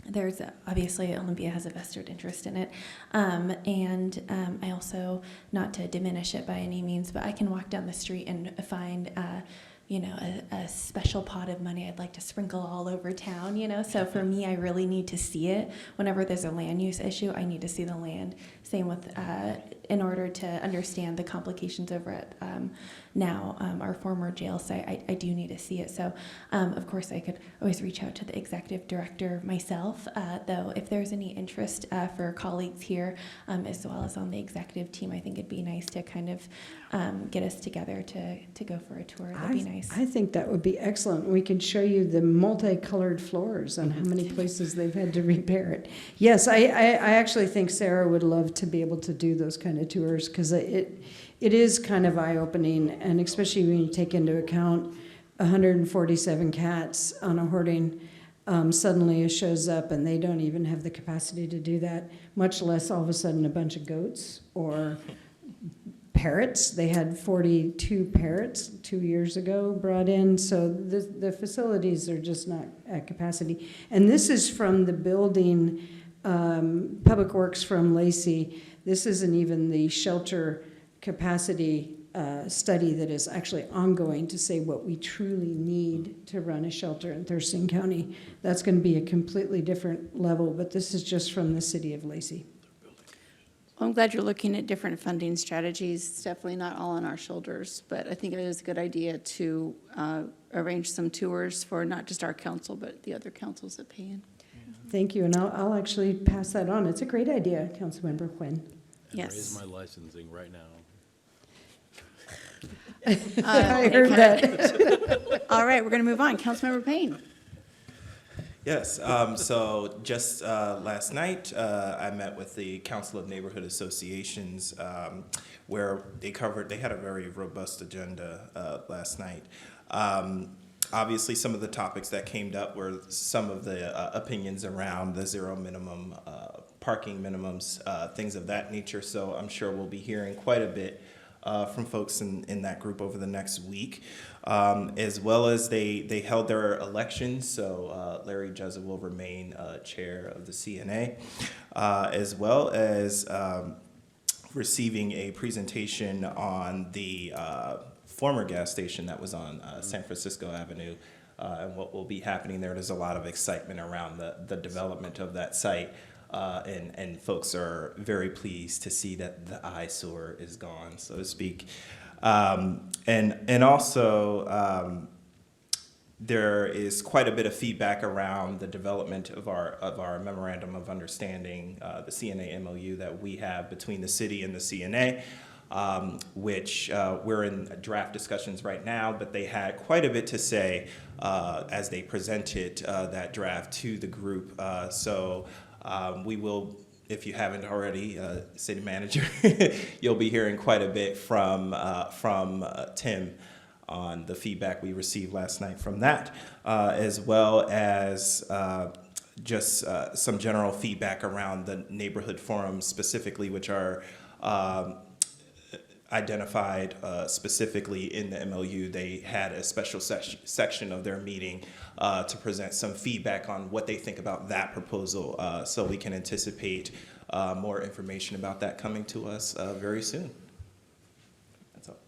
there's obviously Olympia has a vested interest in it. I also, not to diminish it by any means, but I can walk down the street and find, a special pot of money I'd like to sprinkle all over town, So for me, I really need to see it. Whenever there's a land use issue, I need to see the land. Same with, in order to understand the complications over at our former jail site, I do need to see it. So, of course, I could always reach out to the executive director myself, though if there's any interest for colleagues here, as well as on the executive team, I think it'd be nice to kind of get us together to go for a tour. That'd be nice.
I think that would be excellent. We could show you the multicolored floors and how many places they've had to repair it. Yes, I actually think Sarah would love to be able to do those kind of tours because it is kind of eye-opening, and especially when you take into account 147 cats on a hoarding. Suddenly it shows up and they don't even have the capacity to do that, much less all of a sudden a bunch of goats or parrots. They had 42 parrots 2 years ago brought in, so the facilities are just not at capacity. And this is from the building, Public Works from Lacey. This isn't even the shelter capacity study that is actually ongoing to say what we truly need to run a shelter in Thurston County. That's going to be a completely different level, but this is just from the city of Lacey.
Well, I'm glad you're looking at different funding strategies. It's definitely not all on our shoulders, but I think it is a good idea to arrange some tours for not just our council, but the other councils that pay in.
Thank you, and I'll actually pass that on. It's a great idea, Councilmember Nguyen.
Yes.
Raise my licensing right now.
I heard that.
All right, we're going to move on. Councilmember Payne.
Yes, so just last night, I met with the Council of Neighborhood Associations, where they had a very robust agenda last night. Obviously, some of the topics that came up were some of the opinions around the zero minimum parking minimums, things of that nature. So I'm sure we'll be hearing quite a bit from folks in that group over the next week, as well as they held their elections. So Larry Jezza will remain chair of the CNA, as well as receiving a presentation on the former gas station that was on San Francisco Avenue and what will be happening there. There's a lot of excitement around the development of that site. And folks are very pleased to see that the eyesore is gone, so to speak. And also, there is quite a bit of feedback around the development of our memorandum of understanding, the CNA MOU that we have between the city and the CNA, which we're in draft discussions right now, but they had quite a bit to say as they presented that draft to the group. So we will, if you haven't already, city manager, you'll be hearing quite a bit from Tim on the feedback we received last night from that, as well as just some general feedback around the neighborhood forums specifically, which are identified specifically in the MOU. They had a special section of their meeting to present some feedback on what they think about that proposal, so we can anticipate more information about that coming to us very soon. That's all.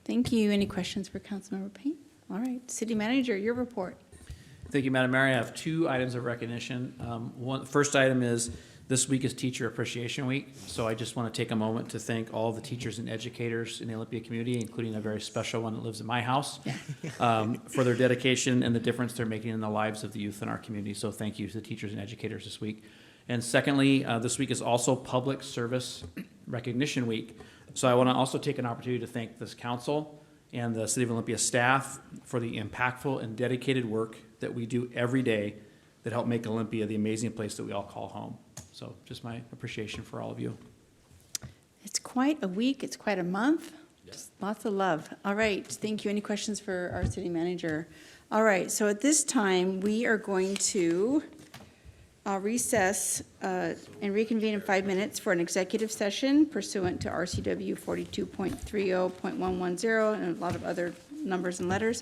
Thank you. Any questions for Councilmember Payne? All right, City Manager, your report.
Thank you, Madam Mayor. I have 2 items of recognition. First item is this week is Teacher Appreciation Week, so I just want to take a moment to thank all the teachers and educators in the Olympia community, including a very special one that lives in my house, for their dedication and the difference they're making in the lives of the youth in our community. So thank you to the teachers and educators this week. And secondly, this week is also Public Service Recognition Week. So I want to also take an opportunity to thank this council and the City of Olympia staff for the impactful and dedicated work that we do every day that help make Olympia the amazing place that we all call home. So just my appreciation for all of you.
It's quite a week. It's quite a month. Just lots of love. All right. Thank you. Any questions for our City Manager? All right, so at this time, we are going to recess and reconvene in 5 minutes for an executive session pursuant to RCW 42.30.110 and a lot of other numbers and letters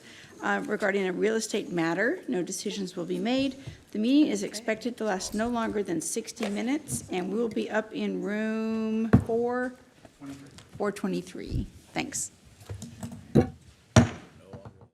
regarding a real estate matter. No decisions will be made. The meeting is expected to last no longer than 60 minutes, and we will be up in room 423. Thanks.